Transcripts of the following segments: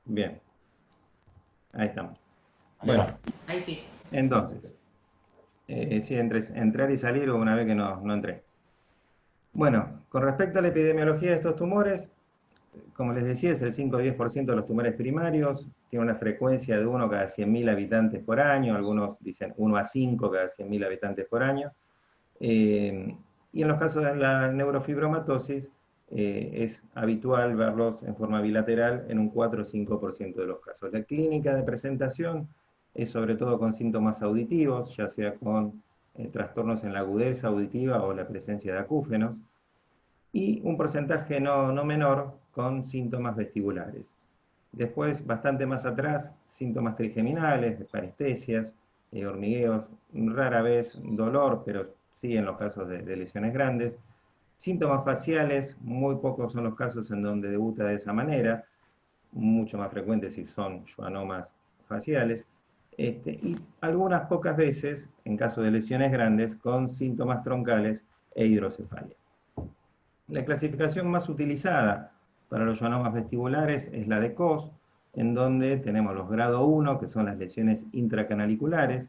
Bien, ahí estamos. Ahí Bueno, va. Ahí sí. entonces, sí, entre entrar y salir o una vez que no entré. Bueno, con respecto a la epidemiología de estos tumores, como les decía, es el 5 o 10% de los tumores primarios, tiene una frecuencia de 1 cada 100.000 habitantes por año, algunos dicen 1 a 5 cada 100.000 habitantes por año. Eh, y en los casos de la neurofibromatosis, es habitual verlos en forma bilateral en un 4 o 5% de los casos. La clínica de presentación es sobre todo con síntomas auditivos, ya sea con trastornos en la agudeza auditiva o la presencia de acúfenos, y un porcentaje no menor con síntomas vestibulares. Después, bastante más atrás, síntomas trigeminales, parestesias, hormigueos, rara vez dolor, pero sí en los casos de lesiones grandes. Síntomas faciales, muy pocos son los casos en donde debuta de esa manera, mucho más frecuentes si son schwannomas faciales. Y algunas pocas veces, en caso de lesiones grandes, con síntomas troncales e hidrocefalia. La clasificación más utilizada para los schwannomas vestibulares es la de COS, en donde tenemos los grado 1, que son las lesiones intracanaliculares,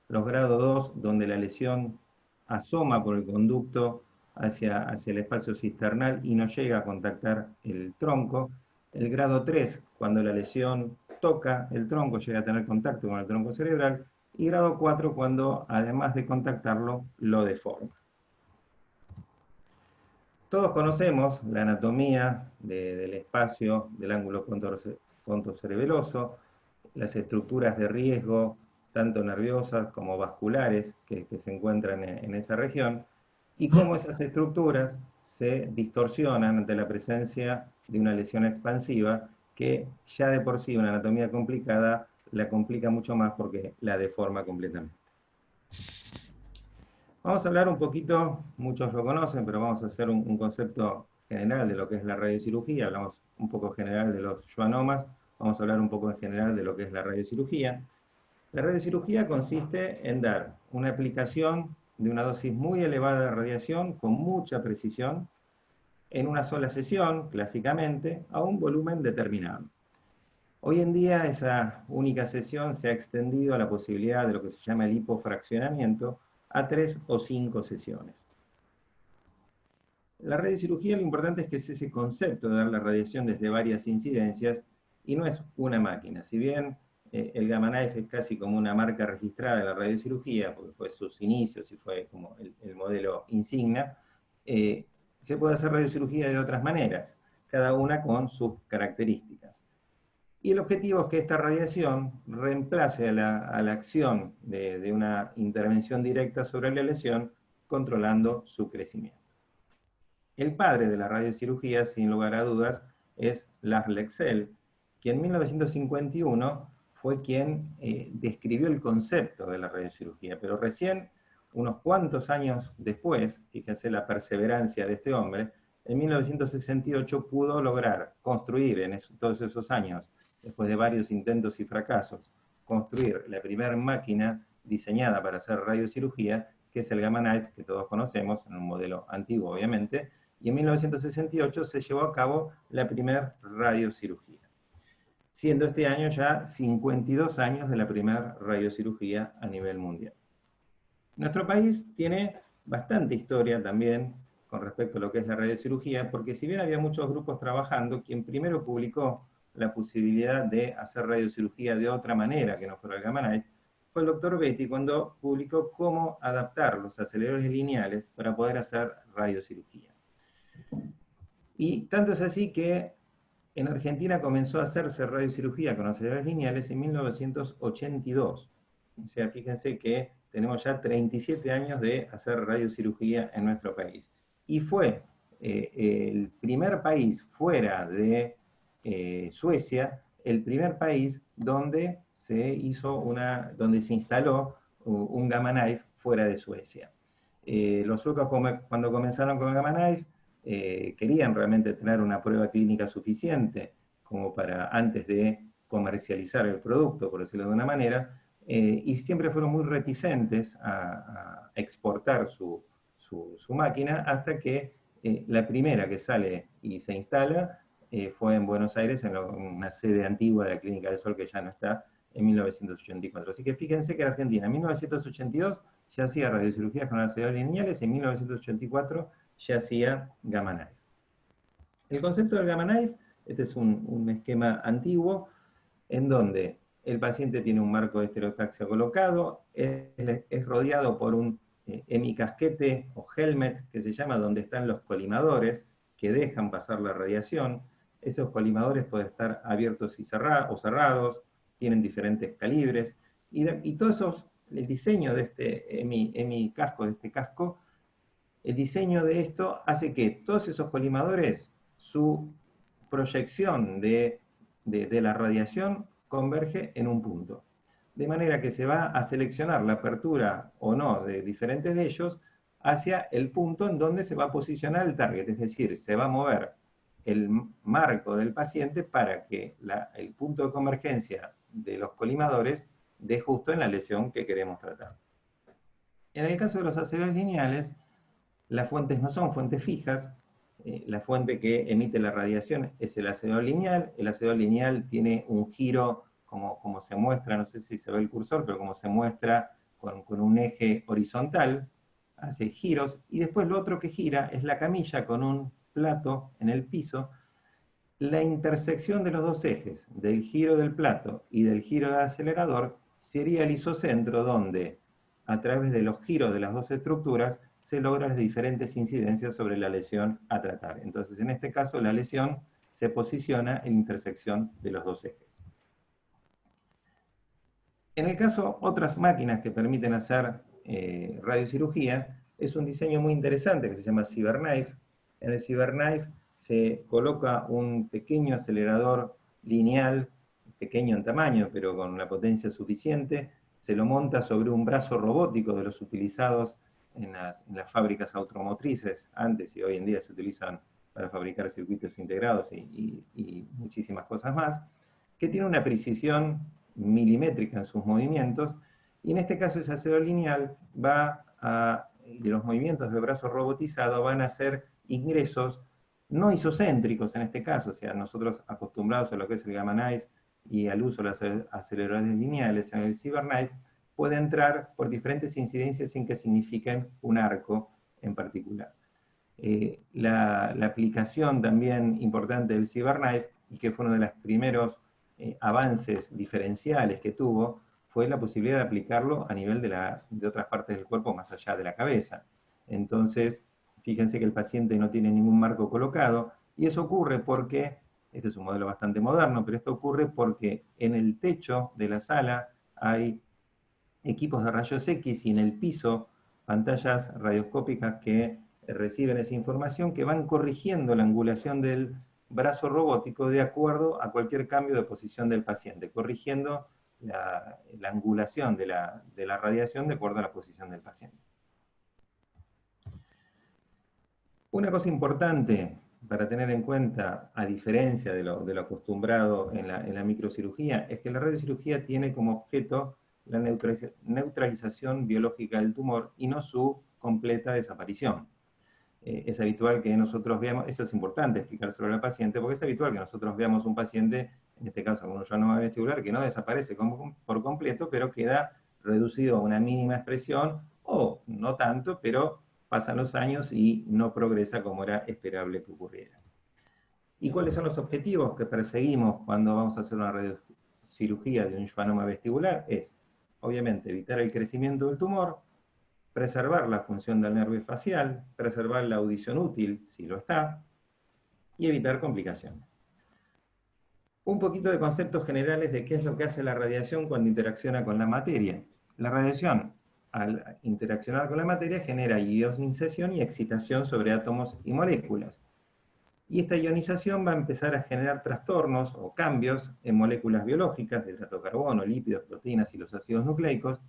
los grado 2, donde la lesión asoma por el conducto hacia el espacio cisternal y no llega a contactar el tronco, el grado 3, cuando la lesión toca el tronco, llega a tener contacto con el tronco cerebral, y grado 4, cuando además de contactarlo, lo deforma. Todos conocemos la anatomía del espacio del ángulo pontocerebeloso, las estructuras de riesgo, tanto nerviosas como vasculares, que se encuentran en esa región, y cómo esas estructuras se distorsionan ante la presencia de una lesión expansiva, que ya de por sí una anatomía complicada la complica mucho más porque la deforma completamente. Vamos a hablar un poquito, muchos lo conocen, pero vamos a hacer un concepto general de lo que es la radiocirugía. Hablamos un poco general de los schwannomas, vamos a hablar un poco en general de lo que es la radiocirugía. La radiocirugía consiste en dar una aplicación de una dosis muy elevada de radiación con mucha precisión en una sola sesión, clásicamente, a un volumen determinado. Hoy en día esa única sesión se ha extendido a la posibilidad de lo que se llama el hipofraccionamiento a 3 o 5 sesiones. La radiocirugía, lo importante es que es ese concepto de dar la radiación desde varias incidencias y no es una máquina. Si bien el Gamma Knife es casi como una marca registrada de la radiocirugía, porque fue sus inicios y fue como el modelo insignia, se puede hacer radiocirugía de otras maneras, cada una con sus características. Y el objetivo es que esta radiación reemplace a la acción de una intervención directa sobre la lesión, controlando su crecimiento. El padre de la radiocirugía, sin lugar a dudas, es Lars Leksell, quien en 1951 fue quien describió el concepto de la radiocirugía, pero recién, unos cuantos años después, fíjense la perseverancia de este hombre, en 1968 pudo lograr construir en todos esos años, después de varios intentos y fracasos, construir la primera máquina diseñada para hacer radiocirugía, que es el Gamma Knife, que todos conocemos, en un modelo antiguo obviamente, y en 1968 se llevó a cabo la primera radiocirugía, siendo este año ya 52 años de la primera radiocirugía a nivel mundial. Nuestro país tiene bastante historia también con respecto a lo que es la radiocirugía, porque si bien había muchos grupos trabajando, quien primero publicó la posibilidad de hacer radiocirugía de otra manera que no fuera el Gamma Knife fue el doctor Betty, cuando publicó cómo adaptar los aceleradores lineales para poder hacer radiocirugía. Y tanto es así que en Argentina comenzó a hacerse radiocirugía con aceleradores lineales en 1982. O sea, fíjense que tenemos ya 37 años de hacer radiocirugía en nuestro país. Y fue el primer país fuera de Suecia, el primer país donde donde se instaló un Gamma Knife fuera de Suecia. Los suecos cuando comenzaron con Gamma Knife querían realmente tener una prueba clínica suficiente como para antes de comercializar el producto, por decirlo de una manera, y siempre fueron muy reticentes a exportar su máquina hasta que la primera que sale y se instala fue en Buenos Aires, en una sede antigua de la Clínica del Sol que ya no está, en 1984. Así que fíjense que Argentina en 1982 ya hacía radiocirugía con aceleradores lineales, y en 1984 ya hacía Gamma Knife. El concepto del Gamma Knife, este es un esquema antiguo, en donde el paciente tiene un marco de estereotaxia colocado, es rodeado por un hemicasquete o helmet, que se llama, donde están los colimadores que dejan pasar la radiación. Esos colimadores pueden estar abiertos y o cerrados, tienen diferentes calibres, y todos esos, el diseño de este hemicasco, de este casco, el diseño de esto hace que todos esos colimadores, su proyección de la radiación converge en un punto. De manera que se va a seleccionar la apertura o no de diferentes de ellos hacia el punto en donde se va a posicionar el target, es decir, se va a mover el marco del paciente para que el punto de convergencia de los colimadores dé justo en la lesión que queremos tratar. En el caso de los aceleradores lineales, las fuentes no son fuentes fijas. La fuente que emite la radiación es el acelerador lineal. El acelerador lineal tiene un giro, como se muestra, no sé si se ve el cursor, pero como se muestra con un eje horizontal, hace giros, y después lo otro que gira es la camilla con un plato en el piso. La intersección de los dos ejes, del giro del plato y del giro del acelerador, sería el isocentro donde, a través de los giros de las dos estructuras, se logran las diferentes incidencias sobre la lesión a tratar. Entonces, en este caso, la lesión se posiciona en intersección de los dos ejes. En el caso, otras máquinas que permiten hacer radiocirugía, es un diseño muy interesante que se llama CyberKnife. En el CyberKnife se coloca un pequeño acelerador lineal, pequeño en tamaño, pero con una potencia suficiente, se lo monta sobre un brazo robótico de los utilizados en las fábricas automotrices. Antes y hoy en día se utilizan para fabricar circuitos integrados y muchísimas cosas más, que tiene una precisión milimétrica en sus movimientos, y en este caso ese acelerador lineal de los movimientos del brazo robotizado van a ser ingresos no isocéntricos en este caso, o sea, nosotros acostumbrados a lo que es el Gamma Knife y al uso de los aceleradores lineales, en el CyberKnife puede entrar por diferentes incidencias sin que signifiquen un arco en particular. La aplicación también importante del CyberKnife, y que fue uno de los primeros avances diferenciales que tuvo, fue la posibilidad de aplicarlo a nivel de otras partes del cuerpo más allá de la cabeza. Entonces, fíjense que el paciente no tiene ningún marco colocado, y eso ocurre porque, este es un modelo bastante moderno, pero esto ocurre porque en el techo de la sala hay equipos de rayos X y en el piso pantallas radioscópicas que reciben esa información, que van corrigiendo la angulación del brazo robótico de acuerdo a cualquier cambio de posición del paciente, corrigiendo la angulación de la radiación de acuerdo a la posición del paciente. Una cosa importante para tener en cuenta, a diferencia de lo acostumbrado en la microcirugía, es que la radiocirugía tiene como objeto la neutralización biológica del tumor y no su completa desaparición. Es habitual que nosotros veamos, eso es importante explicárselo al paciente, porque es habitual que nosotros veamos un paciente, en este caso con un schwannoma vestibular, que no desaparece por completo, pero queda reducido a una mínima expresión, o no tanto, pero pasan los años y no progresa como era esperable que ocurriera. ¿Y cuáles son los objetivos que perseguimos cuando vamos a hacer una radiocirugía de un schwannoma vestibular? Es, obviamente, evitar el crecimiento del tumor, preservar la función del nervio facial, preservar la audición útil, si lo está, y evitar complicaciones. Un poquito de conceptos generales de qué es lo que hace la radiación cuando interacciona con la materia. La radiación, al interaccionar con la materia, genera ionización y excitación sobre átomos y moléculas. Y esta ionización va a empezar a generar trastornos o cambios en moléculas biológicas, de hidrato de carbono, lípidos, proteínas y los ácidos nucleicos,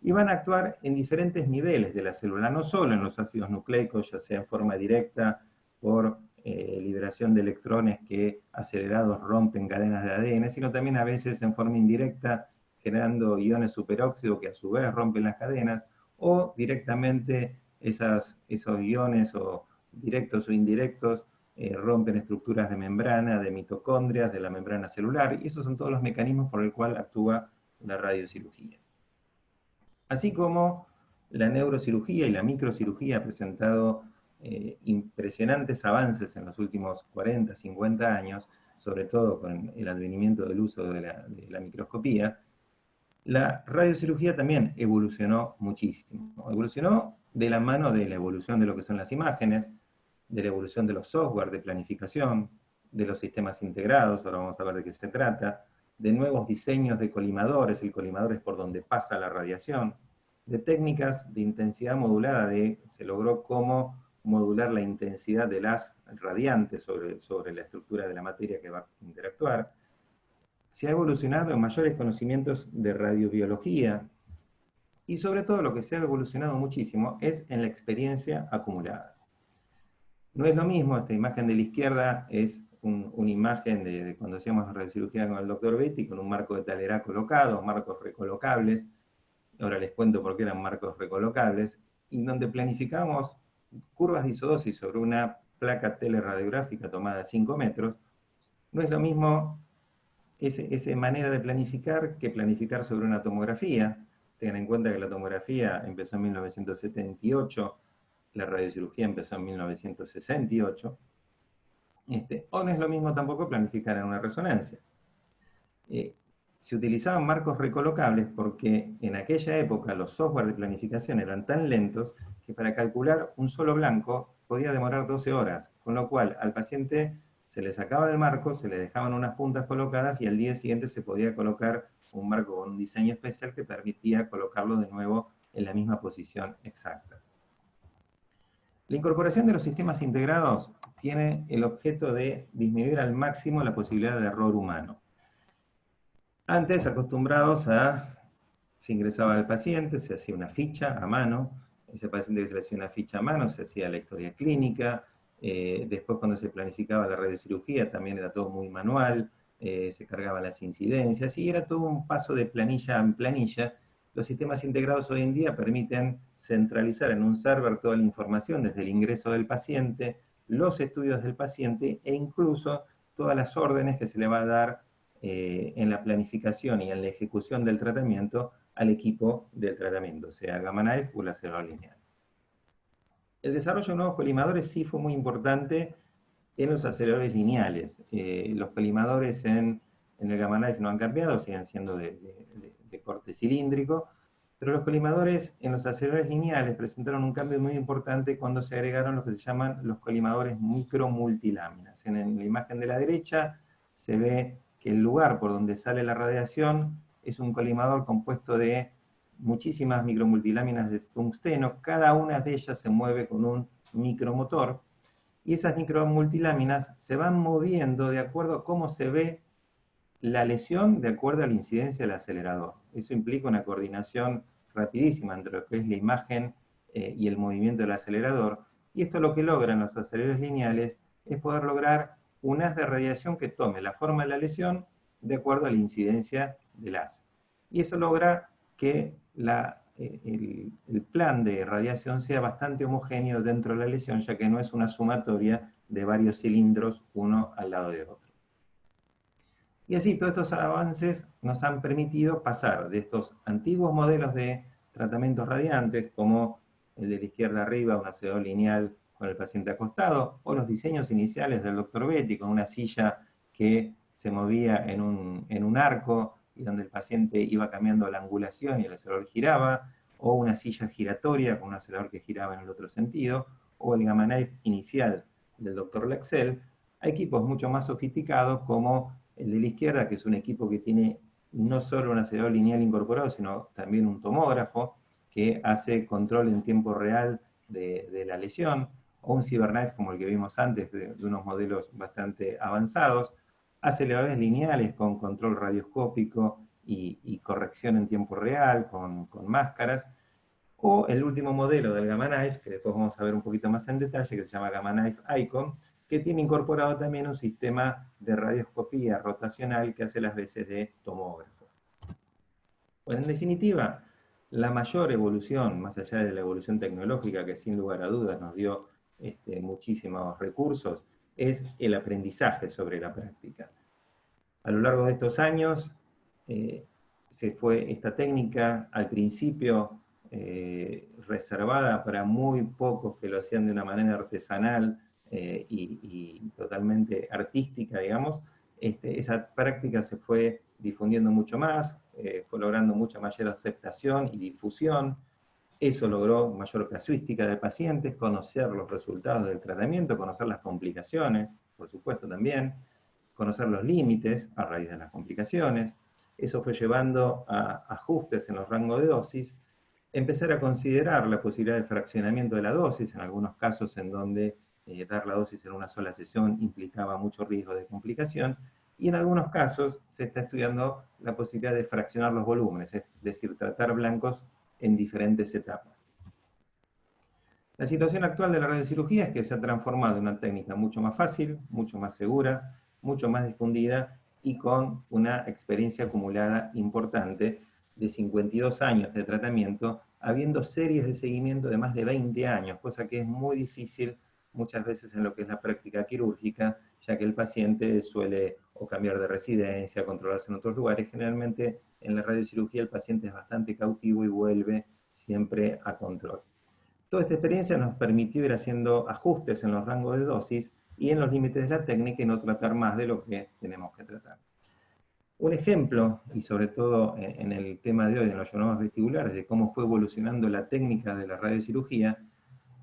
y van a actuar en diferentes niveles de la célula, no solo en los ácidos nucleicos, ya sea en forma directa por liberación de electrones que acelerados rompen cadenas de ADN, sino también a veces en forma indirecta, generando iones superóxido que a su vez rompen las cadenas, o directamente esos iones, o directos o indirectos, rompen estructuras de membrana, de mitocondrias, de la membrana celular, y esos son todos los mecanismos por el cual actúa la radiocirugía. Así como la neurocirugía y la microcirugía ha presentado impresionantes avances en los últimos 40, 50 años, sobre todo con el advenimiento del uso de la microscopía, la radiocirugía también evolucionó muchísimo. Evolucionó de la mano de la evolución de lo que son las imágenes, de la evolución de los software de planificación, de los sistemas integrados, ahora vamos a ver de qué se trata, de nuevos diseños de colimadores, el colimador es por donde pasa la radiación, de técnicas de intensidad modulada, se logró cómo modular la intensidad del haz radiante sobre la estructura de la materia que va a interactuar. Se ha evolucionado en mayores conocimientos de radiobiología, y sobre todo lo que se ha evolucionado muchísimo es en la experiencia acumulada. No es lo mismo, esta imagen de la izquierda es una imagen de cuando hacíamos radiocirugía con el doctor Betti, con un marco de Talleyrand colocado, marcos recolocables. Ahora les cuento por qué eran marcos recolocables, y donde planificamos curvas de isodosis sobre una placa teleradiográfica tomada a 5 metros. No es lo mismo esa manera de planificar que planificar sobre una tomografía. Tengan en cuenta que la tomografía empezó en 1978, la radiocirugía empezó en 1968, o no es lo mismo tampoco planificar en una resonancia. Se utilizaban marcos recolocables porque en aquella época los software de planificación eran tan lentos que para calcular un solo blanco podía demorar 12 horas, con lo cual al paciente se le sacaba del marco, se le dejaban unas puntas colocadas y al día siguiente se podía colocar un marco con un diseño especial que permitía colocarlo de nuevo en la misma posición exacta. La incorporación de los sistemas integrados tiene el objeto de disminuir al máximo la posibilidad de error humano. Antes, acostumbrados se ingresaba al paciente, se hacía una ficha a mano, ese paciente que se le hacía una ficha a mano, se hacía la historia clínica, después cuando se planificaba la radiocirugía también era todo muy manual, se cargaban las incidencias, y era todo un paso de planilla en planilla. Los sistemas integrados hoy en día permiten centralizar en un server toda la información desde el ingreso del paciente, los estudios del paciente e incluso todas las órdenes que se le va a dar en la planificación y en la ejecución del tratamiento al equipo del tratamiento, sea Gamma Knife o el acelerador lineal. El desarrollo de nuevos colimadores sí fue muy importante en los aceleradores lineales. Los colimadores en el Gamma Knife no han cambiado, siguen siendo de corte cilíndrico, pero los colimadores en los aceleradores lineales presentaron un cambio muy importante cuando se agregaron lo que se llaman los colimadores micromultiláminas. En la imagen de la derecha se ve que el lugar por donde sale la radiación es un colimador compuesto de muchísimas micromultiláminas de tungsteno, cada una de ellas se mueve con un micromotor, y esas micromultiláminas se van moviendo de acuerdo a cómo se ve la lesión, de acuerdo a la incidencia del acelerador. Eso implica una coordinación rapidísima entre lo que es la imagen y el movimiento del acelerador, y esto lo que logran los aceleradores lineales es poder lograr un haz de radiación que tome la forma de la lesión de acuerdo a la incidencia del haz. Y eso logra que el plan de radiación sea bastante homogéneo dentro de la lesión, ya que no es una sumatoria de varios cilindros uno al lado de otro. Y así todos estos avances nos han permitido pasar de estos antiguos modelos de tratamientos radiantes, como el de la izquierda arriba, un acelerador lineal con el paciente acostado, o los diseños iniciales del Dr. Betti, con una silla que se movía en un arco, y donde el paciente iba cambiando la angulación y el acelerador giraba, o una silla giratoria con un acelerador que giraba en el otro sentido, o el Gamma Knife inicial del Dr. Laxell, a equipos mucho más sofisticados como el de la izquierda, que es un equipo que tiene no solo un acelerador lineal incorporado, sino también un tomógrafo que hace control en tiempo real de la lesión, o un CyberKnife como el que vimos antes, de unos modelos bastante avanzados, aceleradores lineales con control radioscópico y corrección en tiempo real, con máscaras, o el último modelo del Gamma Knife, que después vamos a ver un poquito más en detalle, que se llama Gamma Knife Icon, que tiene incorporado también un sistema de radioscopía rotacional que hace las veces de tomógrafo. Bueno, en definitiva, la mayor evolución, más allá de la evolución tecnológica, que sin lugar a dudas nos dio muchísimos recursos, es el aprendizaje sobre la práctica. A lo largo de estos años, se fue esta técnica al principio reservada para muy pocos que lo hacían de una manera artesanal y totalmente artística, digamos. Esa práctica se fue difundiendo mucho más, fue logrando mucha mayor aceptación y difusión. Eso logró mayor casuística de pacientes, conocer los resultados del tratamiento, conocer las complicaciones, por supuesto también, conocer los límites a raíz de las complicaciones. Eso fue llevando a ajustes en los rangos de dosis, empezar a considerar la posibilidad de fraccionamiento de la dosis, en algunos casos en donde dar la dosis en una sola sesión implicaba mucho riesgo de complicación, y en algunos casos se está estudiando la posibilidad de fraccionar los volúmenes, es decir, tratar blancos en diferentes etapas. La situación actual de la radiocirugía es que se ha transformado en una técnica mucho más fácil, mucho más segura, mucho más difundida y con una experiencia acumulada importante de 52 años de tratamiento, habiendo series de seguimiento de más de 20 años, cosa que es muy difícil muchas veces en lo que es la práctica quirúrgica, ya que el paciente suele o cambiar de residencia, controlarse en otros lugares. Generalmente en la radiocirugía el paciente es bastante cautivo y vuelve siempre a control. Toda esta experiencia nos permitió ir haciendo ajustes en los rangos de dosis y en los límites de la técnica y no tratar más de lo que tenemos que tratar. Un ejemplo, y sobre todo en el tema de hoy, en los ionomas vestibulares, de cómo fue evolucionando la técnica de la radiocirugía,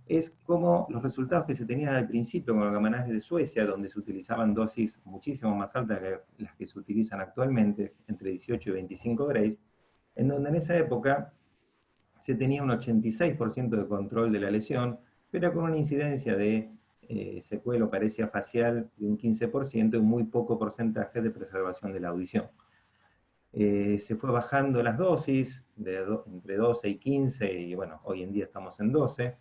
es cómo los resultados que se tenían al principio con los gamma-knife de Suecia, donde se utilizaban dosis muchísimo más altas que las que se utilizan actualmente, entre 18 y 25 Grays, en donde en esa época se tenía un 86% de control de la lesión, pero con una incidencia de secuela o paresia facial de un 15% y un muy poco porcentaje de preservación de la audición. Se fue bajando las dosis, entre 12 y 15, y bueno, hoy en día estamos en 12,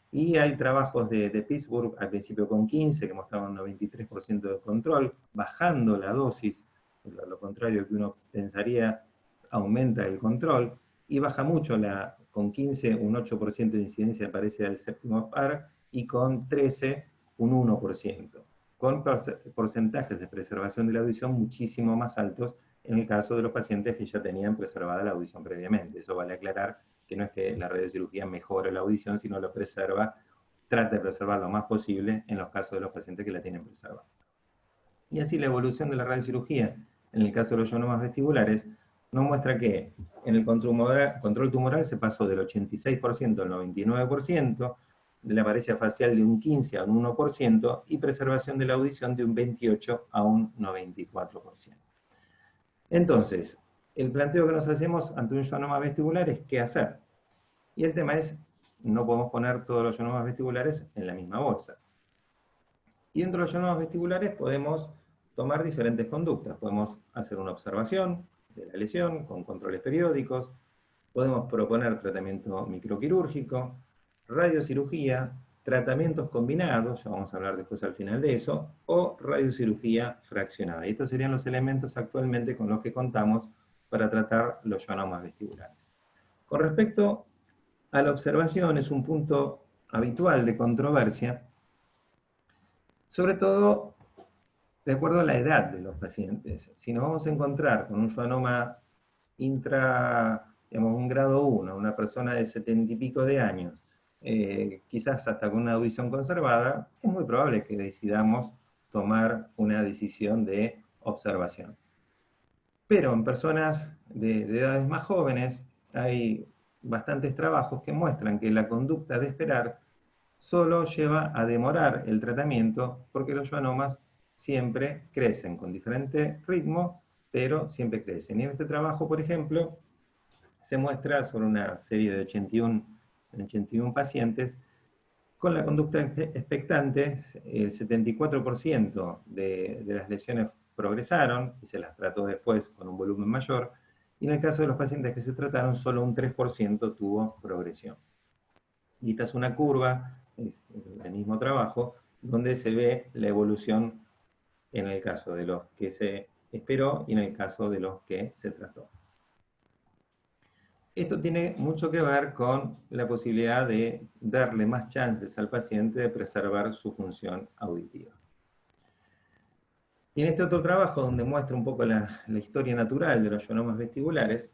y hay trabajos de Pittsburgh, al principio con 15, que mostraban un 93% de control, bajando la dosis, lo contrario que uno pensaría, aumenta el control, y baja mucho con 15 un 8% de incidencia de paresia del séptimo par, y con 13 un 1%, con porcentajes de preservación de la audición muchísimo más altos en el caso de los pacientes que ya tenían preservada la audición previamente. Eso vale aclarar que no es que la radiocirugía mejore la audición, sino lo preserva, trata de preservar lo más posible en los casos de los pacientes que la tienen preservada. Y así la evolución de la radiocirugía, en el caso de los ionomas vestibulares, nos muestra que en el control tumoral se pasó del 86% al 99%, de la paresia facial de un 15 a un 1%, y preservación de la audición de un 28 a un 94%. Entonces, el planteo que nos hacemos ante un ionoma vestibular es qué hacer. Y el tema es, no podemos poner todos los ionomas vestibulares en la misma bolsa. Y dentro de los ionomas vestibulares podemos tomar diferentes conductas. Podemos hacer una observación de la lesión con controles periódicos, podemos proponer tratamiento microquirúrgico, radiocirugía, tratamientos combinados, ya vamos a hablar después al final de eso, o radiocirugía fraccionada. Y estos serían los elementos actualmente con los que contamos para tratar los ionomas vestibulares. Con respecto a la observación, es un punto habitual de controversia, sobre todo de acuerdo a la edad de los pacientes. Si nos vamos a encontrar con un ionoma digamos, un grado 1, una persona de 70 y pico de años, quizás hasta con una audición conservada, es muy probable que decidamos tomar una decisión de observación. Pero en personas de edades más jóvenes hay bastantes trabajos que muestran que la conducta de esperar solo lleva a demorar el tratamiento porque los ionomas siempre crecen con diferente ritmo, pero siempre crecen. Y en este trabajo, por ejemplo, se muestra sobre una serie de 81 pacientes con la conducta expectante. El 74% de las lesiones progresaron y se las trató después con un volumen mayor, y en el caso de los pacientes que se trataron, solo un 3% tuvo progresión. Y esta es una curva, es el mismo trabajo, donde se ve la evolución en el caso de los que se esperó y en el caso de los que se trató. Esto tiene mucho que ver con la posibilidad de darle más chances al paciente de preservar su función auditiva. Y en este otro trabajo, donde muestra un poco la historia natural de los schwannomas vestibulares,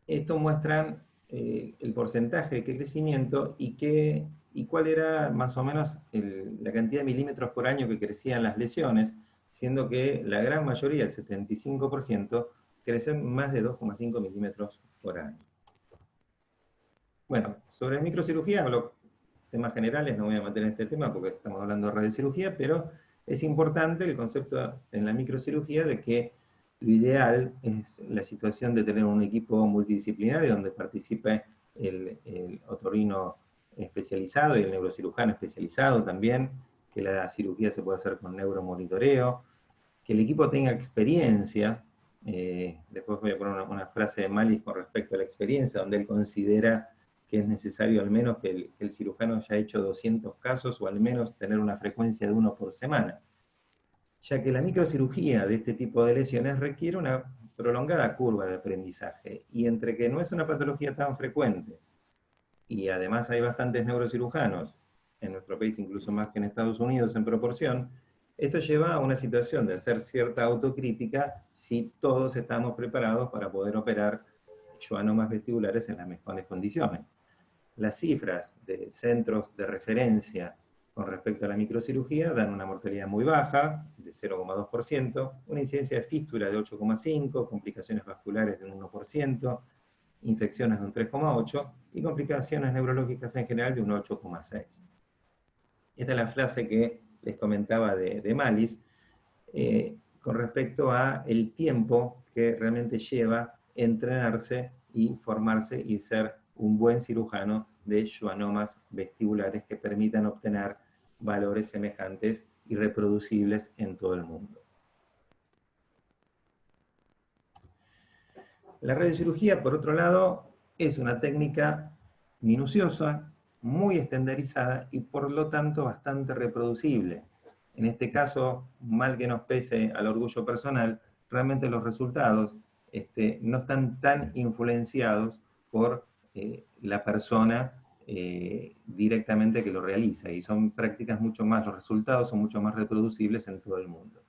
esto muestra el porcentaje de crecimiento y cuál era más o menos la cantidad de milímetros por año que crecían las lesiones, siendo que la gran mayoría, el 75%, crecen más de 2,5 milímetros por año. Bueno, sobre microcirugía hablo temas generales, no voy a meter en este tema porque estamos hablando de radiocirugía, pero es importante el concepto en la microcirugía de que lo ideal es la situación de tener un equipo multidisciplinario donde participe el otorrino especializado y el neurocirujano especializado también, que la cirugía se puede hacer con neuromonitoreo, que el equipo tenga experiencia. Después voy a poner una frase de Malis con respecto a la experiencia, donde él considera que es necesario al menos que el cirujano haya hecho 200 casos o al menos tener una frecuencia de 1 por semana, ya que la microcirugía de este tipo de lesiones requiere una prolongada curva de aprendizaje, y entre que no es una patología tan frecuente, y además hay bastantes neurocirujanos, en nuestro país incluso más que en Estados Unidos en proporción, esto lleva a una situación de hacer cierta autocrítica si todos estamos preparados para poder operar schwannomas vestibulares en las mejores condiciones. Las cifras de centros de referencia con respecto a la microcirugía dan una mortalidad muy baja, de 0,2%, una incidencia de fístula de 8,5%, complicaciones vasculares de un 1%, infecciones de un 3,8% y complicaciones neurológicas en general de un 8,6%. Esta es la frase que les comentaba de Malis, con respecto a el tiempo que realmente lleva entrenarse y formarse y ser un buen cirujano de schwannomas vestibulares que permitan obtener valores semejantes y reproducibles en todo el mundo. La radiocirugía, por otro lado, es una técnica minuciosa, muy estandarizada y por lo tanto bastante reproducible. En este caso, mal que nos pese al orgullo personal, realmente los resultados no están tan influenciados por la persona directamente que lo realiza, y son prácticas mucho más, los resultados son mucho más reproducibles en todo el mundo.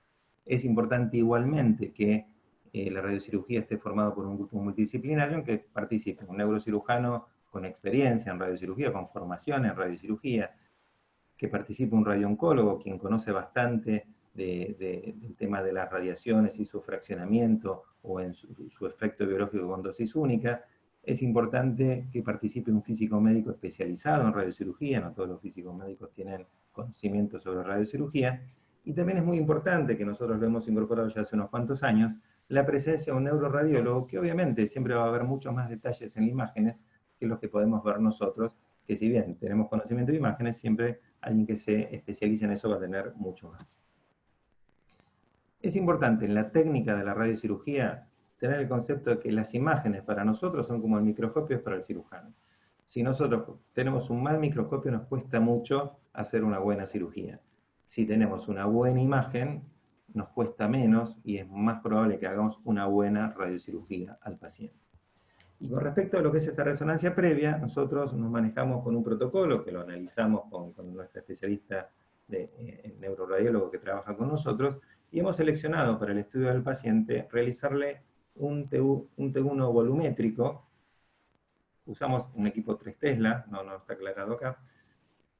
Es importante igualmente que la radiocirugía esté formado por un grupo multidisciplinario en que participe un neurocirujano con experiencia en radiocirugía, con formación en radiocirugía, que participe un radiooncólogo, quien conoce bastante del tema de las radiaciones y su fraccionamiento o en su efecto biológico con dosis única. Es importante que participe un físico médico especializado en radiocirugía, no todos los físicos médicos tienen conocimiento sobre radiocirugía, y también es muy importante, que nosotros lo hemos incorporado ya hace unos cuantos años, la presencia de un neuroradiólogo, que obviamente siempre va a haber muchos más detalles en imágenes que los que podemos ver nosotros, que si bien tenemos conocimiento de imágenes, siempre alguien que se especialice en eso va a tener mucho más. Es importante en la técnica de la radiocirugía tener el concepto de que las imágenes para nosotros son como el microscopio es para el cirujano. Si nosotros tenemos un mal microscopio, nos cuesta mucho hacer una buena cirugía. Si tenemos una buena imagen, nos cuesta menos y es más probable que hagamos una buena radiocirugía al paciente. Y con respecto a lo que es esta resonancia previa, nosotros nos manejamos con un protocolo que lo analizamos con nuestra especialista neuroradiólogo que trabaja con nosotros, y hemos seleccionado para el estudio del paciente realizarle un T1 volumétrico. Usamos un equipo 3 Tesla, no está aclarado acá,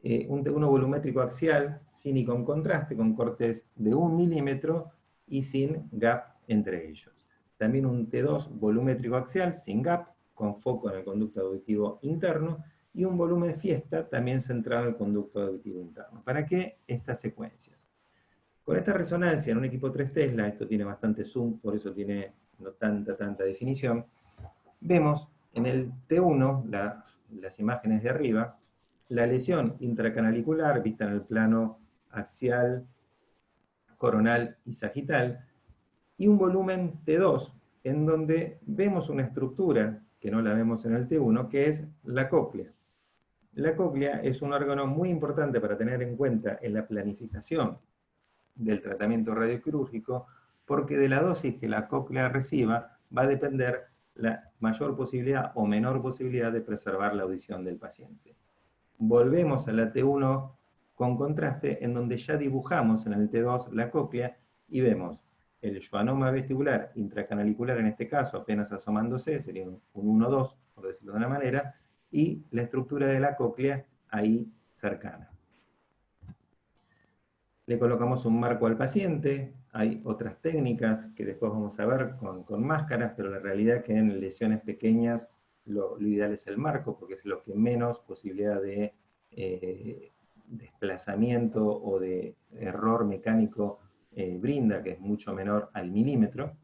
un T1 volumétrico axial, sin y con contraste, con cortes de 1 milímetro y sin gap entre ellos. También un T2 volumétrico axial, sin gap, con foco en el conducto auditivo interno, y un volumen fiesta, también centrado en el conducto auditivo interno. ¿Para qué estas secuencias? Con esta resonancia en un equipo 3 Tesla, esto tiene bastante zoom, por eso tiene no tanta definición, vemos en el T1, las imágenes de arriba, la lesión intracanalicular vista en el plano axial, coronal y sagital, y un volumen T2, en donde vemos una estructura que no la vemos en el T1, que es la cóclea. La cóclea es un órgano muy importante para tener en cuenta en la planificación del tratamiento radioquirúrgico, porque de la dosis que la cóclea reciba va a depender la mayor posibilidad o menor posibilidad de preservar la audición del paciente. Volvemos a la T1 con contraste, en donde ya dibujamos en el T2 la cóclea, y vemos el schwannoma vestibular intracanalicular, en este caso, apenas asomándose, sería un 1-2, por decirlo de una manera, y la estructura de la cóclea ahí cercana. Le colocamos un marco al paciente, hay otras técnicas que después vamos a ver con máscaras, pero la realidad es que en lesiones pequeñas lo ideal es el marco, porque es lo que menos posibilidad de desplazamiento o de error mecánico brinda, que es mucho menor al milímetro.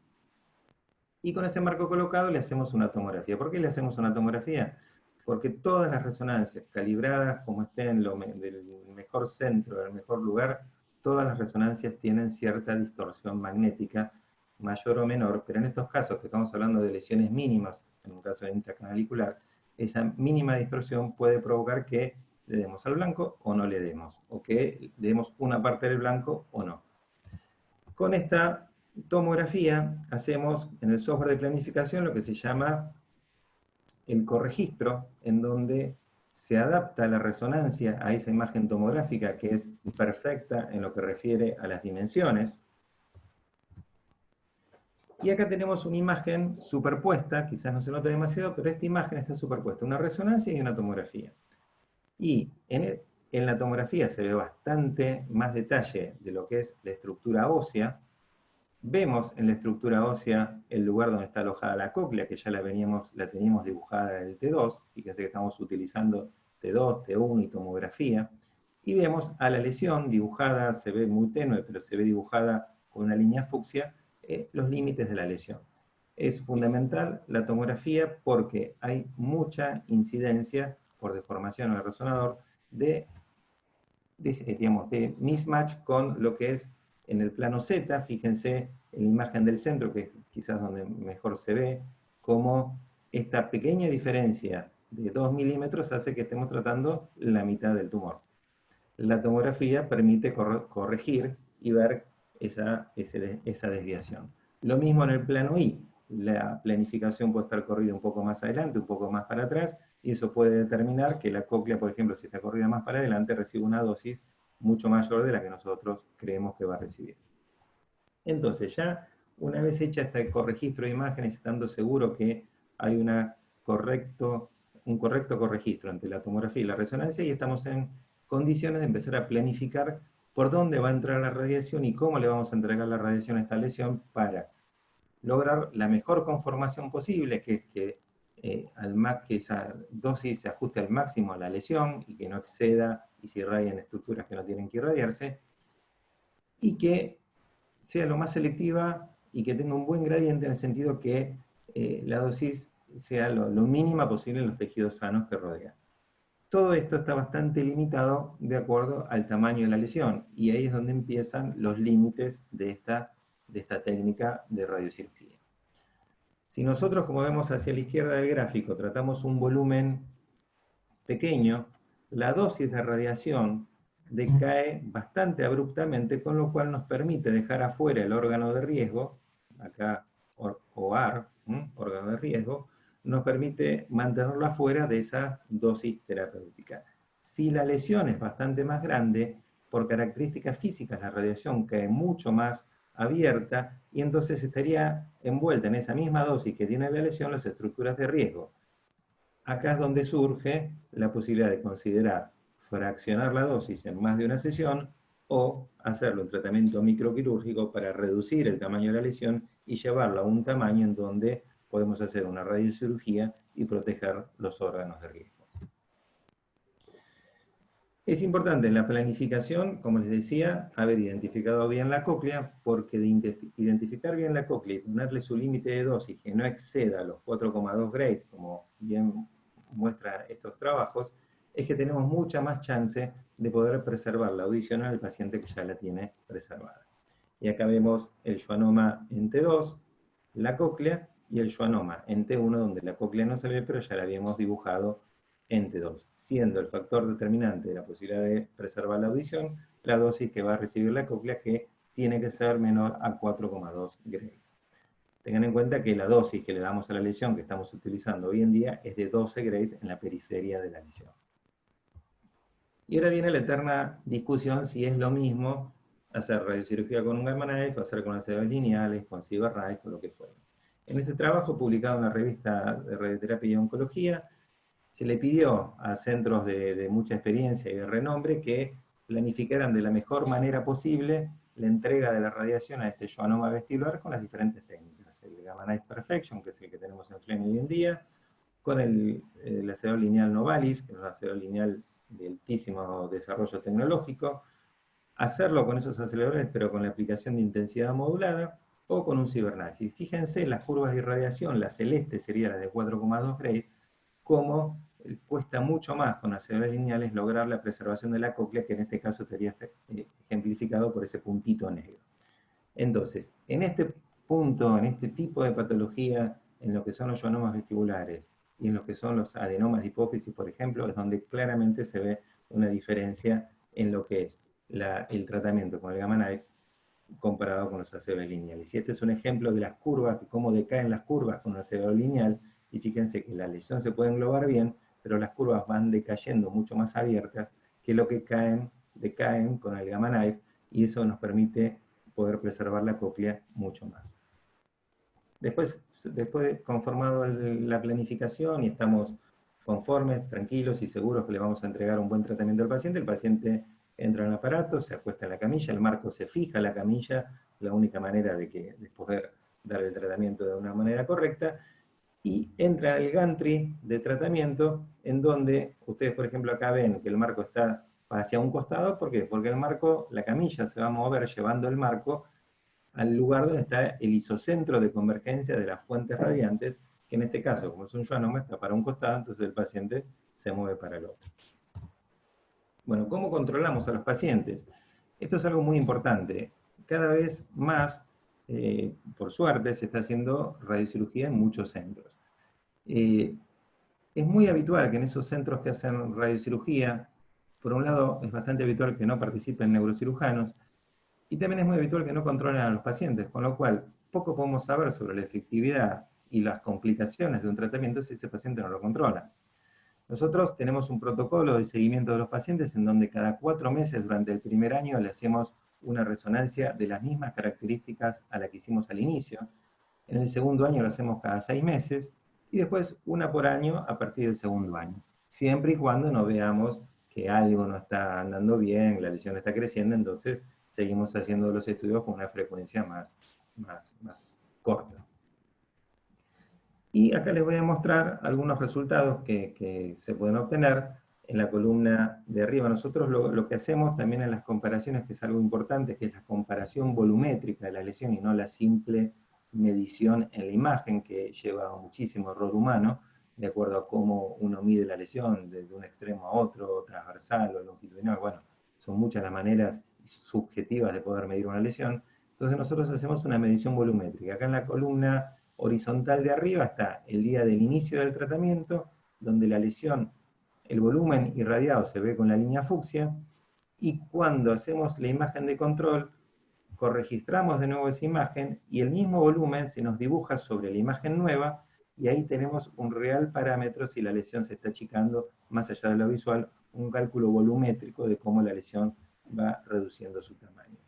Y con ese marco colocado le hacemos una tomografía. ¿Por qué le hacemos una tomografía? Porque todas las resonancias calibradas, como estén del mejor centro, del mejor lugar, todas las resonancias tienen cierta distorsión magnética, mayor o menor, pero en estos casos que estamos hablando de lesiones mínimas, en un caso de intracanalicular, esa mínima distorsión puede provocar que le demos al blanco o no le demos, o que le demos una parte del blanco o no. Con esta tomografía hacemos en el software de planificación lo que se llama el corregistro, en donde se adapta la resonancia a esa imagen tomográfica que es perfecta en lo que refiere a las dimensiones. Y acá tenemos una imagen superpuesta, quizás no se note demasiado, pero esta imagen está superpuesta, una resonancia y una tomografía. Y en la tomografía se ve bastante más detalle de lo que es la estructura ósea. Vemos en la estructura ósea el lugar donde está alojada la cóclea, que ya la teníamos dibujada en el T2, fíjense que estamos utilizando T2, T1 y tomografía, y vemos a la lesión dibujada, se ve muy tenue, pero se ve dibujada con una línea fucsia, los límites de la lesión. Es fundamental la tomografía porque hay mucha incidencia por deformación en el resonador de mismatch con lo que es en el plano Z. Fíjense en la imagen del centro, que es quizás donde mejor se ve, cómo esta pequeña diferencia de 2 milímetros hace que estemos tratando la mitad del tumor. La tomografía permite corregir y ver esa desviación. Lo mismo en el plano I. La planificación puede estar corrida un poco más adelante, un poco más para atrás, y eso puede determinar que la cóclea, por ejemplo, si está corrida más para adelante, recibe una dosis mucho mayor de la que nosotros creemos que va a recibir. Entonces, ya una vez hecha este corregistro de imágenes, estando seguro que hay un correcto corregistro entre la tomografía y la resonancia, y estamos en condiciones de empezar a planificar por dónde va a entrar la radiación y cómo le vamos a entregar la radiación a esta lesión para lograr la mejor conformación posible, que es que esa dosis se ajuste al máximo a la lesión y que no exceda y se irradien estructuras que no tienen que irradiarse, y que sea lo más selectiva y que tenga un buen gradiente en el sentido que la dosis sea lo mínima posible en los tejidos sanos que rodean. Todo esto está bastante limitado de acuerdo al tamaño de la lesión, y ahí es donde empiezan los límites de esta técnica de radiocirugía. Si nosotros, como vemos hacia la izquierda del gráfico, tratamos un volumen pequeño, la dosis de radiación decae bastante abruptamente, con lo cual nos permite dejar afuera el órgano de riesgo, acá OR, órgano de riesgo, nos permite mantenerlo afuera de esa dosis terapéutica. Si la lesión es bastante más grande, por características físicas la radiación cae mucho más abierta y entonces estaría envuelta en esa misma dosis que tiene la lesión las estructuras de riesgo. Acá es donde surge la posibilidad de considerar fraccionar la dosis en más de una sesión o hacerle un tratamiento microquirúrgico para reducir el tamaño de la lesión y llevarlo a un tamaño en donde podemos hacer una radiocirugía y proteger los órganos de riesgo. Es importante en la planificación, como les decía, haber identificado bien la cóclea, porque de identificar bien la cóclea y ponerle su límite de dosis que no exceda los 4,2 grays, como bien muestra estos trabajos, es que tenemos mucha más chance de poder preservar la audición al paciente que ya la tiene preservada. Y acá vemos el schwannoma en T2, la cóclea, y el schwannoma en T1, donde la cóclea no se ve, pero ya la habíamos dibujado en T2, siendo el factor determinante de la posibilidad de preservar la audición la dosis que va a recibir la cóclea, que tiene que ser menor a 4,2 grays. Tengan en cuenta que la dosis que le damos a la lesión que estamos utilizando hoy en día es de 12 grays en la periferia de la lesión. Y ahora viene la eterna discusión si es lo mismo hacer radiocirugía con un Gamma Knife, hacer con aceleradores lineales, con CyberKnife o lo que fuera. En este trabajo, publicado en la revista de Radioterapia y Oncología, se le pidió a centros de mucha experiencia y de renombre que planificaran de la mejor manera posible la entrega de la radiación a este schwannoma vestibular con las diferentes técnicas. El Gamma Knife Perfection, que es el que tenemos en Fleming hoy en día, con el acelerador lineal Novalis, que es un acelerador lineal de altísimo desarrollo tecnológico, hacerlo con esos aceleradores, pero con la aplicación de intensidad modulada, o con un CyberKnife. Y fíjense, las curvas de irradiación, la celeste sería la de 4,2 Gray, cómo cuesta mucho más con aceleradores lineales lograr la preservación de la cóclea, que en este caso estaría ejemplificado por ese puntito negro. Entonces, en este punto, en este tipo de patología, en lo que son los schwannomas vestibulares y en lo que son los adenomas de hipófisis, por ejemplo, es donde claramente se ve una diferencia en lo que es el tratamiento con el Gamma Knife comparado con los aceleradores lineales. Y este es un ejemplo de las curvas, de cómo decaen las curvas con un acelerador lineal, y fíjense que la lesión se puede englobar bien, pero las curvas van decayendo mucho más abiertas que lo que decaen con el Gamma Knife, y eso nos permite poder preservar la cóclea mucho más. Después de conformado la planificación y estamos conformes, tranquilos y seguros que le vamos a entregar un buen tratamiento al paciente, el paciente entra en el aparato, se acuesta en la camilla, el marco se fija en la camilla, la única manera de poder dar el tratamiento de una manera correcta, y entra el gantry de tratamiento, en donde ustedes, por ejemplo, acá ven que el marco está hacia un costado. ¿Por qué? Porque el marco, la camilla se va a mover llevando el marco al lugar donde está el isocentro de convergencia de las fuentes radiantes, que en este caso, como es un schwannoma, está para un costado, entonces el paciente se mueve para el otro. Bueno, ¿cómo controlamos a los pacientes? Esto es algo muy importante. Cada vez más, por suerte, se está haciendo radiocirugía en muchos centros. Es muy habitual que en esos centros que hacen radiocirugía, por un lado, es bastante habitual que no participen neurocirujanos, y también es muy habitual que no controlen a los pacientes, con lo cual poco podemos saber sobre la efectividad y las complicaciones de un tratamiento si ese paciente no lo controla. Nosotros tenemos un protocolo de seguimiento de los pacientes en donde cada 4 meses durante el primer año le hacemos una resonancia de las mismas características a la que hicimos al inicio. En el segundo año lo hacemos cada 6 meses y después una por año a partir del segundo año. Siempre y cuando no veamos que algo no está andando bien, la lesión está creciendo, entonces seguimos haciendo los estudios con una frecuencia más corta. Y acá les voy a mostrar algunos resultados que se pueden obtener en la columna de arriba. Nosotros lo que hacemos también en las comparaciones, que es algo importante, que es la comparación volumétrica de la lesión y no la simple medición en la imagen, que lleva muchísimo error humano, de acuerdo a cómo uno mide la lesión, desde un extremo a otro, transversal o longitudinal. Bueno, son muchas las maneras subjetivas de poder medir una lesión. Entonces nosotros hacemos una medición volumétrica. Acá en la columna horizontal de arriba está el día del inicio del tratamiento, donde la lesión, el volumen irradiado se ve con la línea fucsia, y cuando hacemos la imagen de control, corregistramos de nuevo esa imagen y el mismo volumen se nos dibuja sobre la imagen nueva, y ahí tenemos un real parámetro si la lesión se está achicando más allá de lo visual, un cálculo volumétrico de cómo la lesión va reduciendo su tamaño.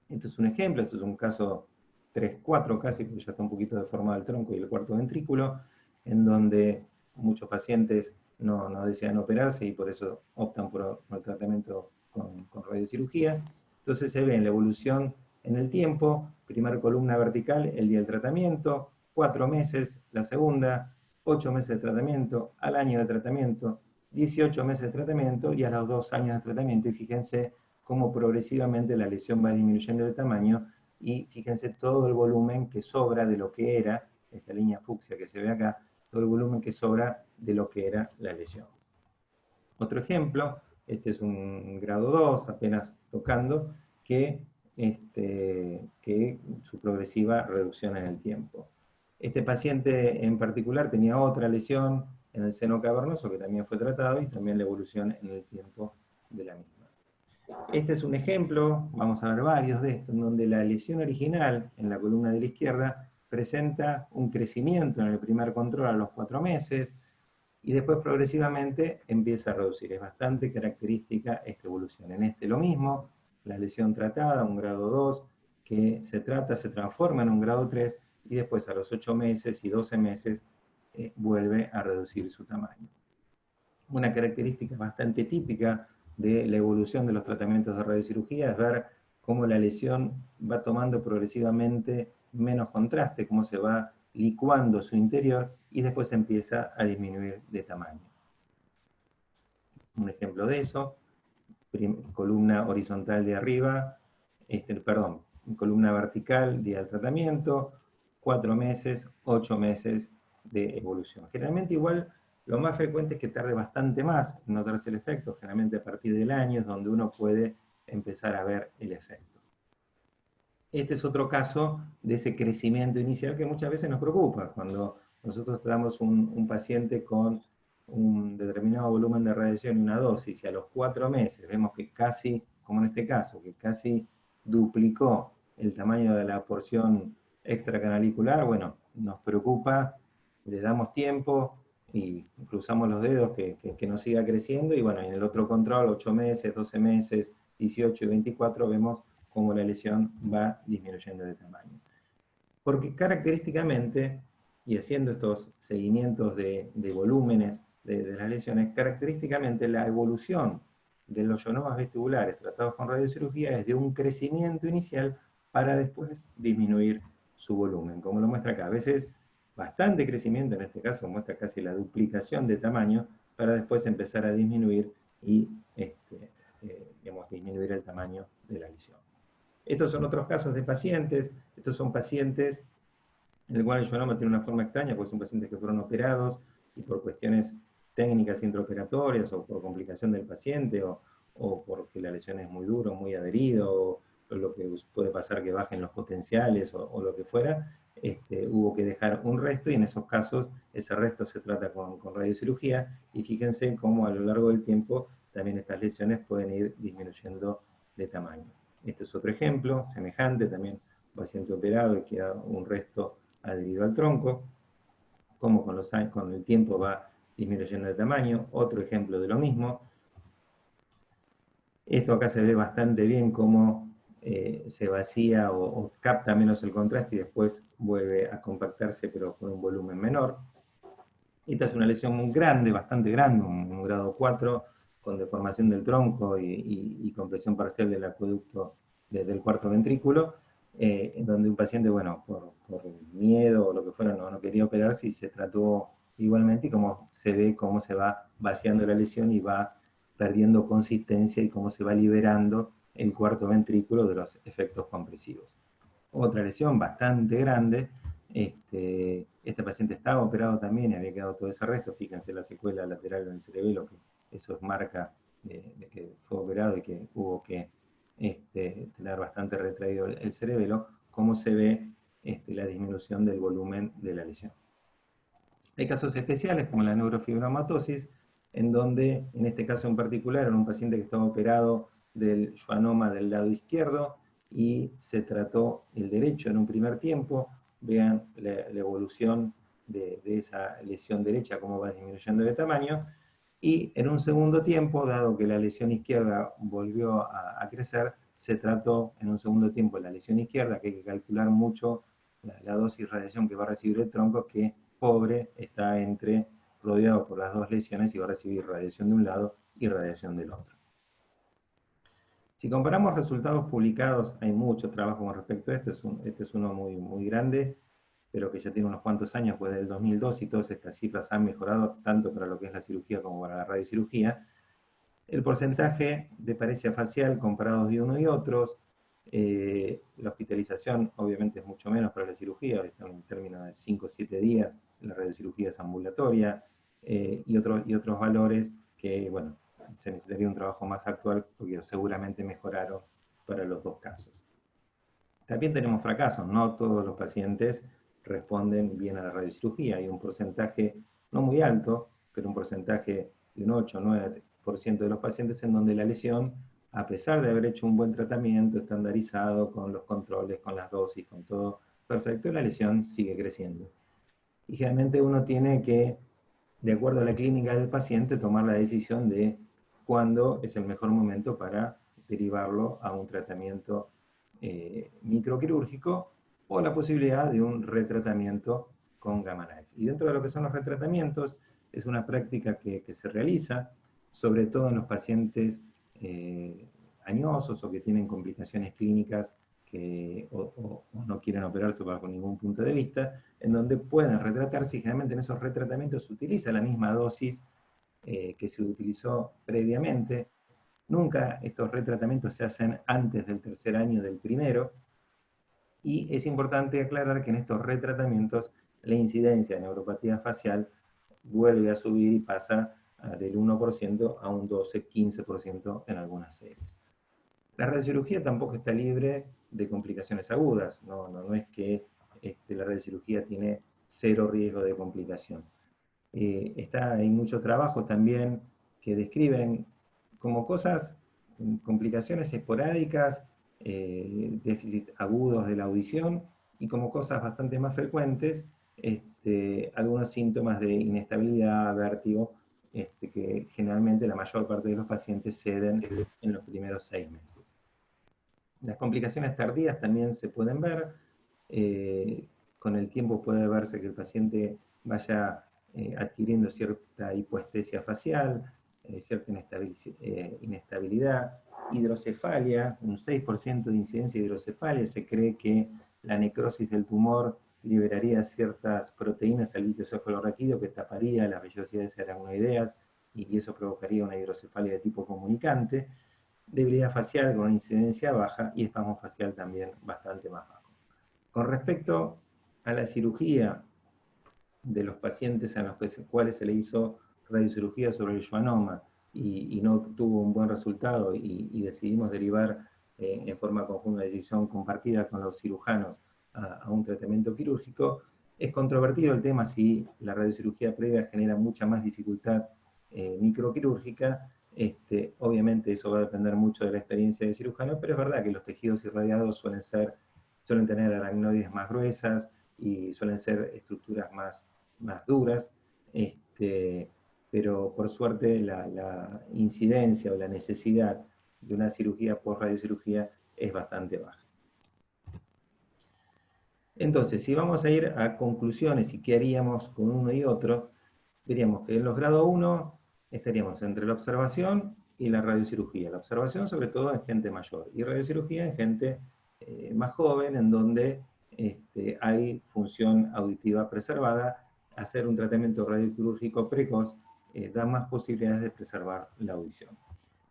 Esto es un ejemplo, esto es un caso 3-4 casi, porque ya está un poquito deformado el tronco y el cuarto ventrículo, en donde muchos pacientes no desean operarse y por eso optan por el tratamiento con radiocirugía. Entonces se ve en la evolución en el tiempo, primera columna vertical, el día del tratamiento, 4 meses la segunda, 8 meses de tratamiento, al año de tratamiento, 18 meses de tratamiento y a los 2 años de tratamiento, y fíjense cómo progresivamente la lesión va disminuyendo de tamaño, y fíjense todo el volumen que sobra de lo que era, esta línea fucsia que se ve acá, todo el volumen que sobra de lo que era la lesión. Otro ejemplo, este es un grado 2, apenas tocando, que su progresiva reducción en el tiempo. Este paciente en particular tenía otra lesión en el seno cavernoso que también fue tratado, y también la evolución en el tiempo de la misma. Este es un ejemplo, vamos a ver varios de estos, en donde la lesión original en la columna de la izquierda presenta un crecimiento en el primer control a los 4 meses, y después progresivamente empieza a reducir. Es bastante característica esta evolución. En este lo mismo, la lesión tratada, un grado 2, que se trata, se transforma en un grado 3, y después a los 8 meses y 12 meses vuelve a reducir su tamaño. Una característica bastante típica de la evolución de los tratamientos de radiocirugía es ver cómo la lesión va tomando progresivamente menos contraste, cómo se va licuando su interior y después empieza a disminuir de tamaño. Un ejemplo de eso, columna horizontal de arriba, columna vertical día del tratamiento, 4 meses, 8 meses de evolución. Generalmente igual lo más frecuente es que tarde bastante más en notarse el efecto, generalmente a partir del año es donde uno puede empezar a ver el efecto. Este es otro caso de ese crecimiento inicial que muchas veces nos preocupa. Cuando nosotros tenemos un paciente con un determinado volumen de radiación y una dosis, y a los 4 meses vemos que casi, como en este caso, que casi duplicó el tamaño de la porción extracanalicular, bueno, nos preocupa, le damos tiempo y cruzamos los dedos que no siga creciendo, y bueno, en el otro control, 8 meses, 12 meses, 18 y 24, vemos cómo la lesión va disminuyendo de tamaño. Porque característicamente, y haciendo estos seguimientos de volúmenes de las lesiones, característicamente la evolución de los ionomas vestibulares tratados con radiocirugía es de un crecimiento inicial para después disminuir su volumen, como lo muestra acá. A veces bastante crecimiento, en este caso muestra casi la duplicación de tamaño, para después empezar a disminuir y disminuir el tamaño de la lesión. Estos son otros casos de pacientes. Estos son pacientes en el cual el ionoma tiene una forma extraña, porque son pacientes que fueron operados y por cuestiones técnicas intraoperatorias o por complicación del paciente o porque la lesión es muy dura, muy adherido, o lo que puede pasar que bajen los potenciales o lo que fuera, hubo que dejar un resto, y en esos casos ese resto se trata con radiocirugía, y fíjense cómo a lo largo del tiempo también estas lesiones pueden ir disminuyendo de tamaño. Este es otro ejemplo, semejante, también un paciente operado y queda un resto adherido al tronco, como con el tiempo va disminuyendo de tamaño. Otro ejemplo de lo mismo. Esto acá se ve bastante bien cómo se vacía o capta menos el contraste y después vuelve a compactarse, pero con un volumen menor. Esta es una lesión muy grande, bastante grande, un grado 4, con deformación del tronco y compresión parcial del acueducto del cuarto ventrículo, en donde un paciente, bueno, por miedo o lo que fuera, no quería operarse, y se trató igualmente, y como se ve cómo se va vaciando la lesión y va perdiendo consistencia y cómo se va liberando el cuarto ventrículo de los efectos compresivos. Otra lesión bastante grande. Este paciente estaba operado también y había quedado todo ese resto. Fíjense la secuela lateral del cerebelo, que eso es marca de que fue operado y que hubo que tener bastante retraído el cerebelo, cómo se ve la disminución del volumen de la lesión. Hay casos especiales como la neurofibromatosis, en donde, en este caso en particular, era un paciente que estaba operado del schwannoma del lado izquierdo y se trató el derecho en un primer tiempo. Vean la evolución de esa lesión derecha, cómo va disminuyendo de tamaño. Y en un segundo tiempo, dado que la lesión izquierda volvió a crecer, se trató en un segundo tiempo la lesión izquierda, que hay que calcular mucho la dosis de radiación que va a recibir el tronco, que pobre está rodeado por las dos lesiones y va a recibir radiación de un lado y radiación del otro. Si comparamos resultados publicados, hay mucho trabajo con respecto a esto. Este es uno muy, muy grande, pero que ya tiene unos cuantos años, pues del 2002, y todas estas cifras han mejorado tanto para lo que es la cirugía como para la radiocirugía. El porcentaje de paresia facial comparados de uno y otros, la hospitalización obviamente es mucho menos para la cirugía, está en términos de 5 o 7 días, la radiocirugía es ambulatoria, y otros valores que, bueno, se necesitaría un trabajo más actual porque seguramente mejoraron para los dos casos. También tenemos fracasos, no todos los pacientes responden bien a la radiocirugía, hay un porcentaje no muy alto, pero un porcentaje de un 8 o 9% de los pacientes en donde la lesión, a pesar de haber hecho un buen tratamiento estandarizado con los controles, con las dosis, con todo perfecto, la lesión sigue creciendo. Y generalmente uno tiene que, de acuerdo a la clínica del paciente, tomar la decisión de cuándo es el mejor momento para derivarlo a un tratamiento microquirúrgico o la posibilidad de un retratamiento con Gamma Knife. Y dentro de lo que son los retratamientos, es una práctica que se realiza, sobre todo en los pacientes añosos o que tienen complicaciones clínicas o no quieren operarse bajo ningún punto de vista, en donde pueden retratarse y generalmente en esos retratamientos se utiliza la misma dosis que se utilizó previamente. Nunca estos retratamientos se hacen antes del tercer año del primero, y es importante aclarar que en estos retratamientos la incidencia de neuropatía facial vuelve a subir y pasa del 1% a un 12-15% en algunas series. La radiocirugía tampoco está libre de complicaciones agudas, no es que la radiocirugía tiene cero riesgo de complicación. Hay mucho trabajo también que describen como cosas, complicaciones esporádicas, déficits agudos de la audición, y como cosas bastante más frecuentes, algunos síntomas de inestabilidad, vértigo, que generalmente la mayor parte de los pacientes ceden en los primeros 6 meses. Las complicaciones tardías también se pueden ver. Con el tiempo puede verse que el paciente vaya adquiriendo cierta hipoestesia facial, cierta inestabilidad, hidrocefalia, un 6% de incidencia de hidrocefalia. Se cree que la necrosis del tumor liberaría ciertas proteínas al líquido cefalorraquídeo que taparía las vellosidades aracnoideas, y eso provocaría una hidrocefalia de tipo comunicante, debilidad facial con una incidencia baja y espasmo facial también bastante más bajo. Con respecto a la cirugía de los pacientes a los cuales se le hizo radiocirugía sobre el schwannoma y no tuvo un buen resultado y decidimos derivar en forma conjunta, de decisión compartida con los cirujanos a un tratamiento quirúrgico, es controvertido el tema si la radiocirugía previa genera mucha más dificultad microquirúrgica. Obviamente eso va a depender mucho de la experiencia del cirujano, pero es verdad que los tejidos irradiados suelen tener aracnoides más gruesas y suelen ser estructuras más duras, pero por suerte la incidencia o la necesidad de una cirugía por radiocirugía es bastante baja. Entonces, si vamos a ir a conclusiones y qué haríamos con uno y otro, diríamos que en los grado 1 estaríamos entre la observación y la radiocirugía. La observación sobre todo en gente mayor, y radiocirugía en gente más joven, en donde hay función auditiva preservada. Hacer un tratamiento radioquirúrgico precoz da más posibilidades de preservar la audición.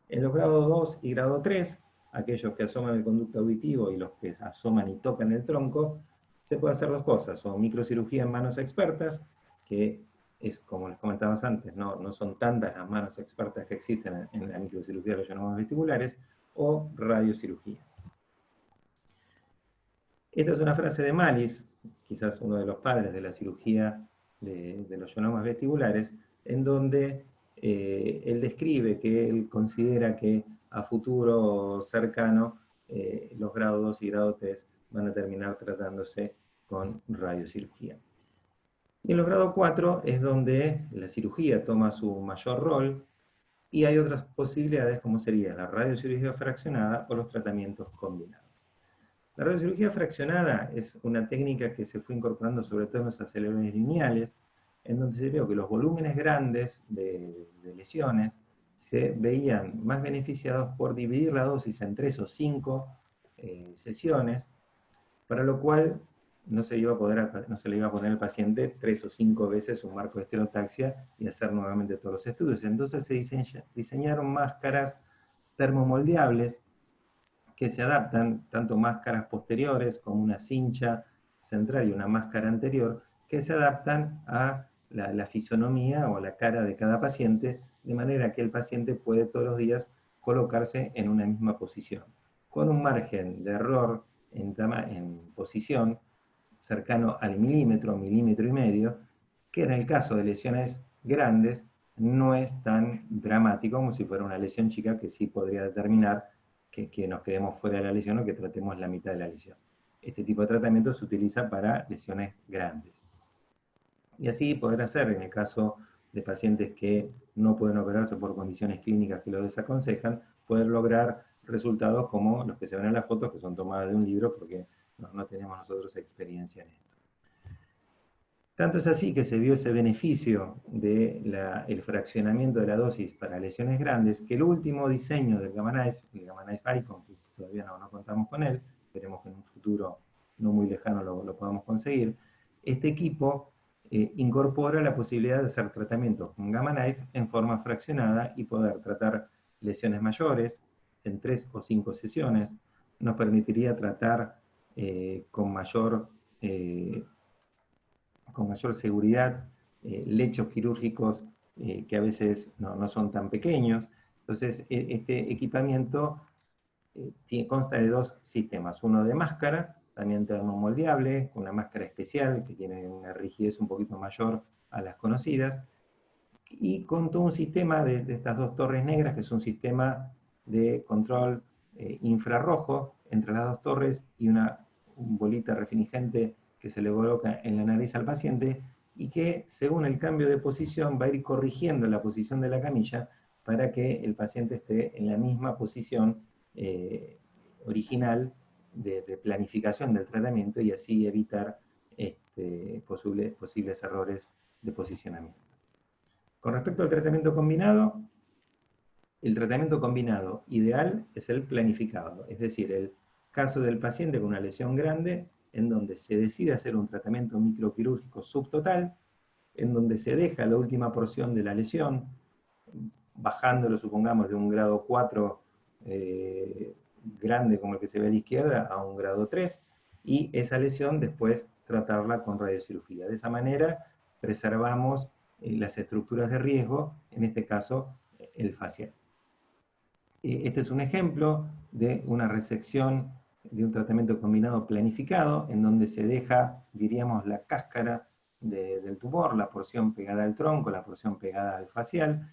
En los grados 2 y grado 3, aquellos que asoman el conducto auditivo y los que asoman y tocan el tronco, se puede hacer dos cosas: o microcirugía en manos expertas, que es como les comentabas antes, no son tantas las manos expertas que existen en la microcirugía de los llamados vestibulares, o radiocirugía. Esta es una frase de Mallis, quizás uno de los padres de la cirugía de los ionomas vestibulares, en donde él describe que él considera que a futuro cercano los grado 2 y grado 3 van a terminar tratándose con radiocirugía. Y en los grado 4 es donde la cirugía toma su mayor rol, y hay otras posibilidades como sería la radiocirugía fraccionada o los tratamientos combinados. La radiocirugía fraccionada es una técnica que se fue incorporando sobre todo en los acelerones lineales, en donde se vio que los volúmenes grandes de lesiones se veían más beneficiados por dividir la dosis en 3 o 5 sesiones, para lo cual no se le iba a poner al paciente 3 o 5 veces un marco de estereotaxia y hacer nuevamente todos los estudios. Entonces se diseñaron máscaras termomoldeables que se adaptan, tanto máscaras posteriores como una cincha central y una máscara anterior, que se adaptan a la fisonomía o a la cara de cada paciente, de manera que el paciente puede todos los días colocarse en una misma posición, con un margen de error en posición cercano al milímetro, milímetro y medio, que en el caso de lesiones grandes no es tan dramático como si fuera una lesión chica, que sí podría determinar que nos quedemos fuera de la lesión o que tratemos la mitad de la lesión. Este tipo de tratamiento se utiliza para lesiones grandes. Y así poder hacer, en el caso de pacientes que no pueden operarse por condiciones clínicas que lo desaconsejan, poder lograr resultados como los que se ven en las fotos, que son tomadas de un libro, porque no tenemos nosotros experiencia en esto. Tanto es así que se vio ese beneficio del fraccionamiento de la dosis para lesiones grandes, que el último diseño del Gamma Knife, el Gamma Knife Icon, que todavía no contamos con él, esperemos que en un futuro no muy lejano lo podamos conseguir, este equipo incorpora la posibilidad de hacer tratamientos con Gamma Knife en forma fraccionada y poder tratar lesiones mayores en 3 o 5 sesiones. Nos permitiría tratar con mayor seguridad, lechos quirúrgicos que a veces no son tan pequeños. Entonces, este equipamiento consta de dos sistemas. Uno de máscara, también termomoldeable, con una máscara especial que tiene una rigidez un poquito mayor a las conocidas, y con todo un sistema de estas dos torres negras, que es un sistema de control infrarrojo entre las dos torres y una bolita refringente que se le coloca en la nariz al paciente y que, según el cambio de posición, va a ir corrigiendo la posición de la camilla para que el paciente esté en la misma posición original de planificación del tratamiento y así evitar posibles errores de posicionamiento. Con respecto al tratamiento combinado, el tratamiento combinado ideal es el planificado, es decir, el caso del paciente con una lesión grande, en donde se decide hacer un tratamiento microquirúrgico subtotal, en donde se deja la última porción de la lesión, bajándolo, supongamos, de un grado 4 grande como el que se ve a la izquierda a un grado 3, y esa lesión después tratarla con radiocirugía. De esa manera preservamos las estructuras de riesgo, en este caso el facial. Este es un ejemplo de una resección de un tratamiento combinado planificado, en donde se deja, diríamos, la cáscara del tumor, la porción pegada al tronco, la porción pegada al facial.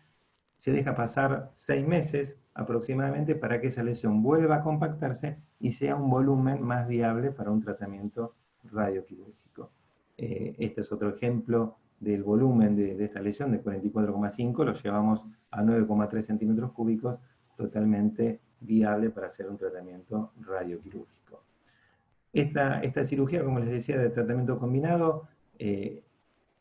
Se deja pasar 6 meses aproximadamente para que esa lesión vuelva a compactarse y sea un volumen más viable para un tratamiento radioquirúrgico. Este es otro ejemplo del volumen de esta lesión de 44,5, lo llevamos a 9,3 centímetros cúbicos, totalmente viable para hacer un tratamiento radioquirúrgico. Esta cirugía, como les decía, de tratamiento combinado,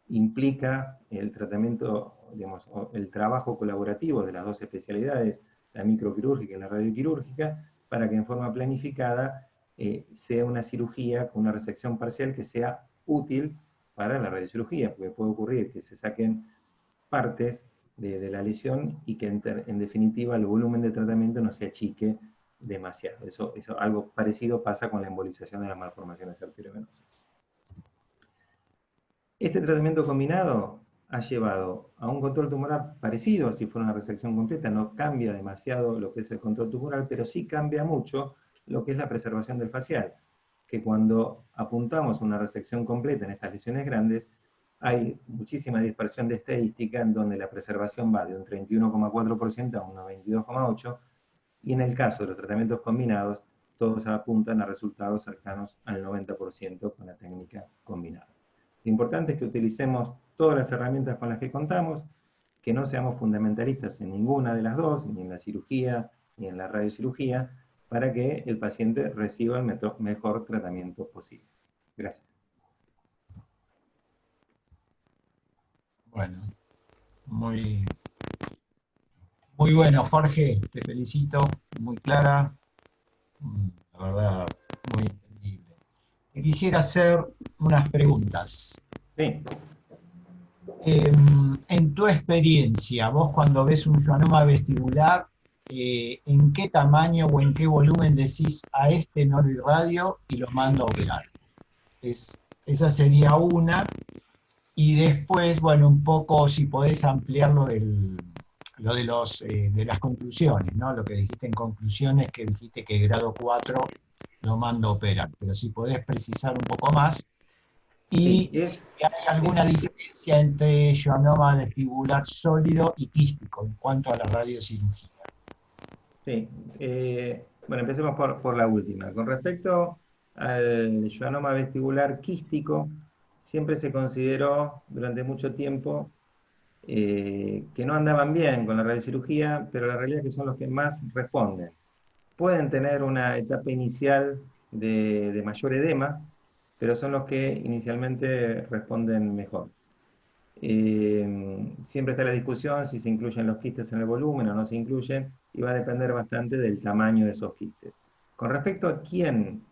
implica el tratamiento, digamos, el trabajo colaborativo de las dos especialidades, la microquirúrgica y la radioquirúrgica, para que en forma planificada sea una cirugía con una resección parcial que sea útil para la radiocirugía, porque puede ocurrir que se saquen partes de la lesión y que en definitiva el volumen de tratamiento no se achique demasiado. Eso algo parecido pasa con la embolización de las malformaciones arteriovenosas. Este tratamiento combinado ha llevado a un control tumoral parecido a si fuera una resección completa, no cambia demasiado lo que es el control tumoral, pero sí cambia mucho lo que es la preservación del facial, que cuando apuntamos a una resección completa en estas lesiones grandes, hay muchísima dispersión de estadística en donde la preservación va de un 31,4% a un 92,8%, y en el caso de los tratamientos combinados, todos apuntan a resultados cercanos al 90% con la técnica combinada. Lo importante es que utilicemos todas las herramientas con las que contamos, que no seamos fundamentalistas en ninguna de las dos, ni en la cirugía, ni en la radiocirugía, para que el paciente reciba el mejor tratamiento posible. Gracias. Bueno, muy bueno, Jorge, te felicito, muy clara, la verdad, muy entendible. Te quisiera hacer unas preguntas. Sí. En tu experiencia, vos cuando ves un schwannoma vestibular, ¿en qué tamaño o en qué volumen decís a este no lo irradio y lo mando a operar? Esa sería una. Y después, bueno, un poco si podés ampliar lo de las conclusiones, ¿no? Lo que dijiste en conclusiones, que dijiste que grado 4 lo mando a operar. Pero si podés precisar un poco más. Y Sí, si hay alguna diferencia entre schwannoma vestibular sólido y quístico en cuanto a la radiocirugía. Sí. Bueno, empecemos por la última. Con respecto al schwannoma vestibular quístico, siempre se consideró durante mucho tiempo que no andaban bien con la radiocirugía, pero la realidad es que son los que más responden. pueden tener una etapa inicial de mayor edema, pero son los que inicialmente responden mejor. Siempre está la discusión si se incluyen los quistes en el volumen o no se incluyen, y va a depender bastante del tamaño de esos quistes. Con respecto a quién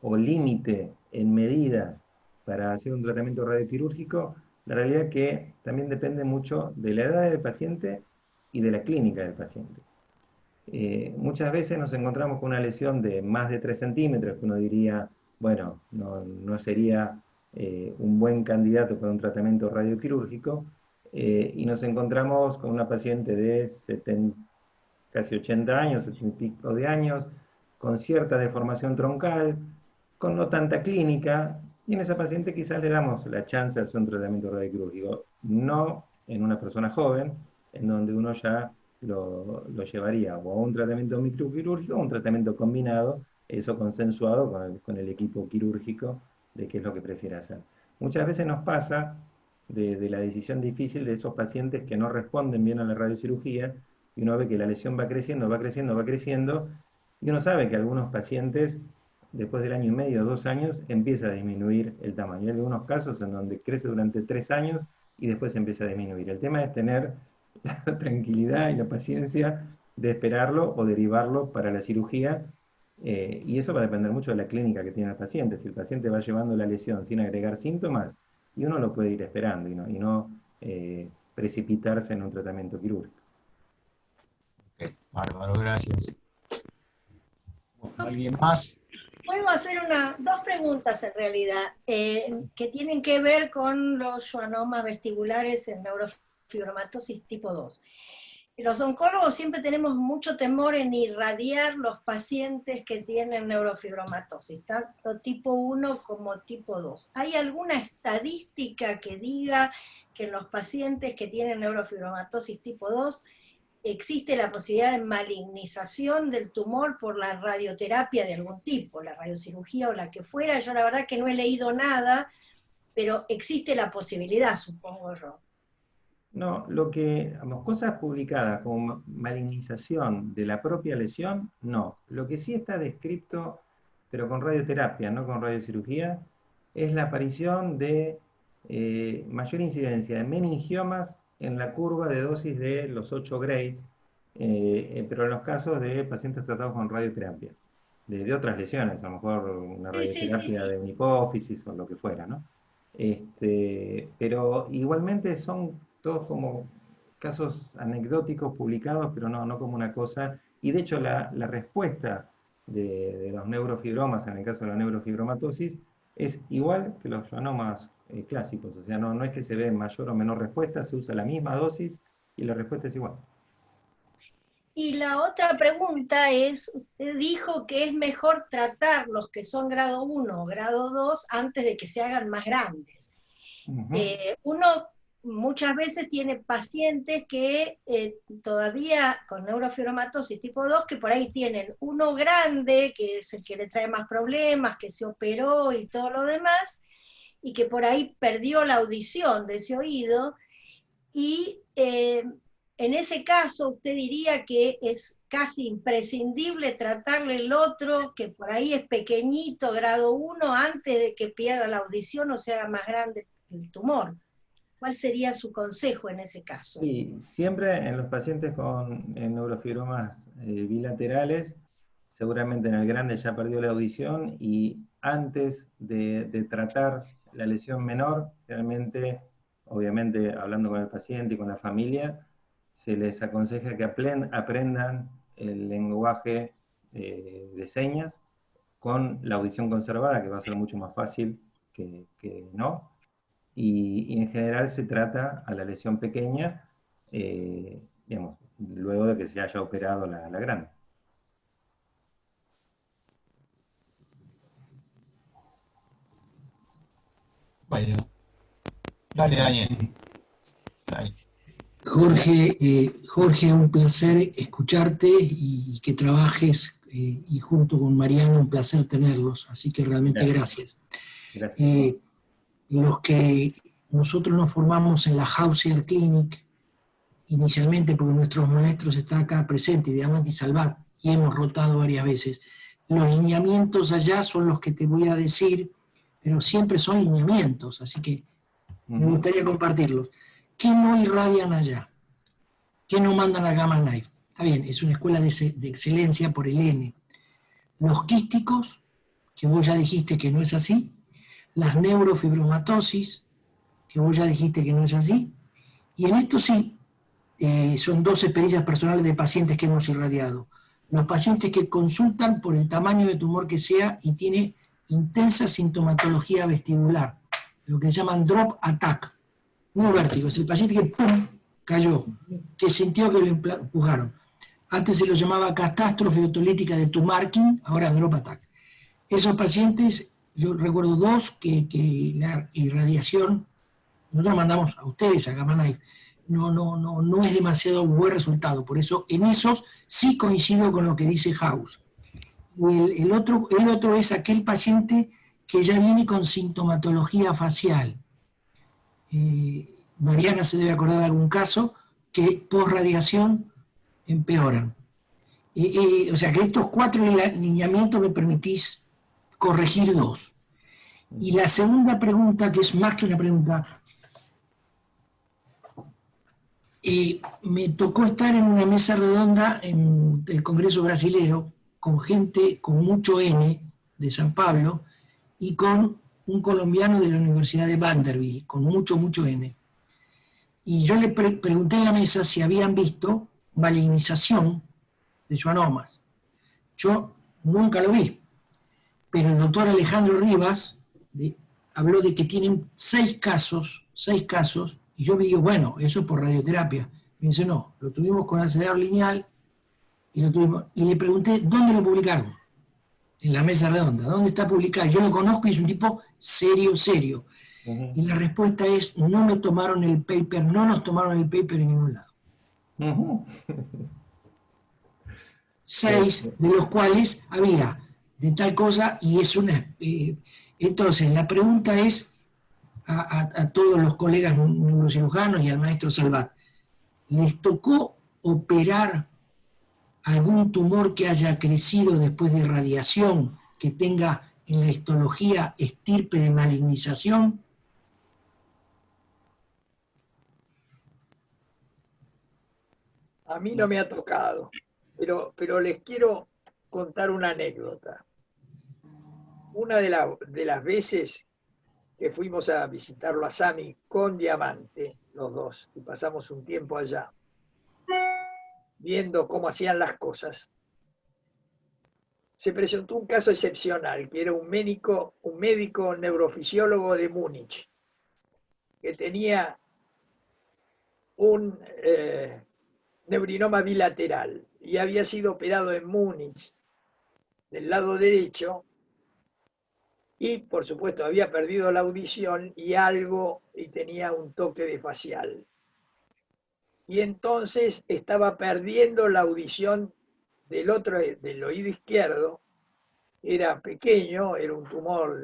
o límite en medidas para hacer un tratamiento radioquirúrgico, la realidad es que también depende mucho de la edad del paciente y de la clínica del paciente. Muchas veces nos encontramos con una lesión de más de 3 centímetros, que uno diría, bueno, no sería un buen candidato para un tratamiento radioquirúrgico, y nos encontramos con una paciente de 70, casi 80 años, 70 y pico de años, con cierta deformación troncal, con no tanta clínica, y en esa paciente quizás le damos la chance de hacer un tratamiento radioquirúrgico, no en una persona joven, en donde uno ya lo llevaría o a un tratamiento microquirúrgico o a un tratamiento combinado, eso consensuado con el equipo quirúrgico de qué es lo que prefiere hacer. Muchas veces nos pasa de la decisión difícil de esos pacientes que no responden bien a la radiocirugía, y uno ve que la lesión va creciendo, va creciendo, va creciendo, y uno sabe que algunos pacientes, después del año y medio, 2 años, empieza a disminuir el tamaño. Hay algunos casos en donde crece durante 3 años y después empieza a disminuir. El tema es tener la tranquilidad y la paciencia de esperarlo o derivarlo para la cirugía, y eso va a depender mucho de la clínica que tiene el paciente. Si el paciente va llevando la lesión sin agregar síntomas, y uno lo puede ir esperando y no precipitarse en un tratamiento quirúrgico. Ok, bárbaro, gracias. ¿Alguien más? Puedo hacer dos preguntas en realidad, que tienen que ver con los schwannomas vestibulares en neurofibromatosis tipo 2. Los oncólogos siempre tenemos mucho temor en irradiar los pacientes que tienen neurofibromatosis, tanto tipo 1 como tipo 2. ¿Hay alguna estadística que diga que en los pacientes que tienen neurofibromatosis tipo 2 existe la posibilidad de malignización del tumor por la radioterapia de algún tipo, la radiocirugía o la que fuera? Yo la verdad que no he leído nada, pero existe la posibilidad, supongo yo. No, cosas publicadas como malignización de la propia lesión, no. Lo que sí está descrito, pero con radioterapia, no con radiocirugía, es la aparición de mayor incidencia de meningiomas en la curva de dosis de los 8 Grays, pero en los casos de pacientes tratados con radioterapia, de otras lesiones, a lo mejor una radioterapia de una hipófisis o lo que fuera, ¿no? Pero igualmente son todos como casos anecdóticos publicados, pero no como una cosa. Y de hecho la respuesta de los neurofibromas, en el caso de la neurofibromatosis, es igual que los schwannomas clásicos. O sea, no es que se ve mayor o menor respuesta, se usa la misma dosis y la respuesta es igual. Y la otra pregunta es, usted dijo que es mejor tratar los que son grado 1 o grado 2 antes de que se hagan más grandes. Uno muchas veces tiene pacientes que todavía con neurofibromatosis tipo 2, que por ahí tienen uno grande, que es el que le trae más problemas, que se operó y todo lo demás, y que por ahí perdió la audición de ese oído, y en ese caso usted diría que es casi imprescindible tratarle el otro, que por ahí es pequeñito, grado 1, antes de que pierda la audición o se haga más grande el tumor. ¿Cuál sería su consejo en ese caso? Sí, siempre en los pacientes con neurofibromas bilaterales, seguramente en el grande ya perdió la audición, y antes de tratar la lesión menor, realmente, obviamente hablando con el paciente y con la familia, se les aconseja que aprendan el lenguaje de señas con la audición conservada, que va a ser mucho más fácil que no. Y en general se trata a la lesión pequeña, digamos, luego de que se haya operado la grande. Bueno, dale, Daniel. Dale. Jorge, un placer escucharte y que trabajes, y junto con Mariana un placer tenerlos, así que realmente gracias. Gracias. Los que nosotros nos formamos en la Hauser Clinic, inicialmente porque nuestros maestros están acá presentes, Diamante y Salvat, y hemos rotado varias veces. Los lineamientos allá son los que te voy a decir, pero siempre son lineamientos, así que me gustaría compartirlos. ¿Qué no irradian allá? ¿Qué no mandan a Gamma Knife? Está bien, es una escuela de excelencia por el N. Los quísticos, que vos ya dijiste que no es así. Las neurofibromatosis, que vos ya dijiste que no es así. Y en esto sí, son 2 experiencias personales de pacientes que hemos irradiado. Los pacientes que consultan por el tamaño de tumor que sea y tiene intensa sintomatología vestibular, lo que llaman drop attack, no vértigo, es el paciente que ¡pum! Cayó, que sintió que lo empujaron. Antes se lo llamaba catástrofe otolítica de tumorking, ahora drop attack. Esos pacientes, yo recuerdo 2 que la irradiación, nosotros mandamos a ustedes a Gamma Knife, no es demasiado buen resultado, por eso en esos sí coincido con lo que dice House. El otro es aquel paciente que ya viene con sintomatología facial. Mariana se debe acordar de algún caso que post-radiación empeoran. O sea que estos 4 lineamientos me permitís corregir 2. Y la segunda pregunta, que es más que una pregunta, me tocó estar en una mesa redonda en el Congreso Brasilero con gente con mucho N de San Pablo y con un colombiano de la Universidad de Vanderbilt, con mucho N. Y yo le pregunté en la mesa si habían visto malignización de schwannomas. Yo nunca lo vi, pero el doctor Alejandro Rivas habló de que tienen 6 casos, y yo me digo, bueno, eso es por radioterapia. Me dice, no, lo tuvimos con acelerador lineal, y le pregunté, ¿dónde lo publicaron? En la mesa redonda, ¿dónde está publicado? Yo lo conozco y es un tipo serio. Y la respuesta es, no nos tomaron el paper en ningún lado. 6 de los cuales había de tal cosa, y es una... entonces, la pregunta es a todos los colegas neurocirujanos y al maestro Salvat, ¿les tocó operar algún tumor que haya crecido después de radiación, que tenga en la histología estirpe de malignización? A mí no me ha tocado, pero les quiero contar una anécdota. Una de las veces que fuimos a visitarlo a Sami con Diamante, los 2, y pasamos un tiempo allá, viendo cómo hacían las cosas, se presentó un caso excepcional, que era un médico neurofisiólogo de Múnich, que tenía un neurinoma bilateral y había sido operado en Múnich del lado derecho y, por supuesto, había perdido la audición y tenía un toque de facial. Y entonces estaba perdiendo la audición del oído izquierdo. Era pequeño, era un tumor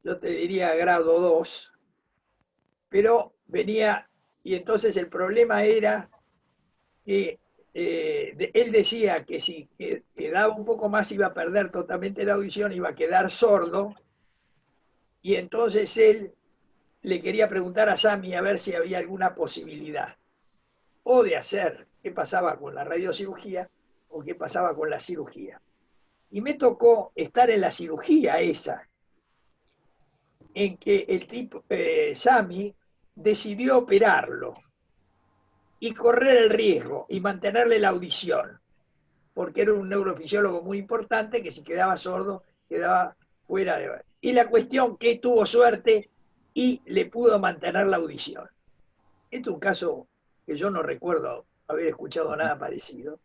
yo te diría grado 2, pero venía, y entonces el problema era que él decía que si quedaba un poco más iba a perder totalmente la audición, iba a quedar sordo, y entonces él le quería preguntar a Sami a ver si había alguna posibilidad, o de hacer qué pasaba con la radiocirugía, o qué pasaba con la cirugía. Y me tocó estar en la cirugía esa, en que el tipo, Sami, decidió operarlo y correr el riesgo y mantenerle la audición, porque era un neurofisiólogo muy importante que si quedaba sordo, quedaba fuera de... Y la cuestión que tuvo suerte y le pudo mantener la audición. Este es un caso que yo no recuerdo haber escuchado nada parecido,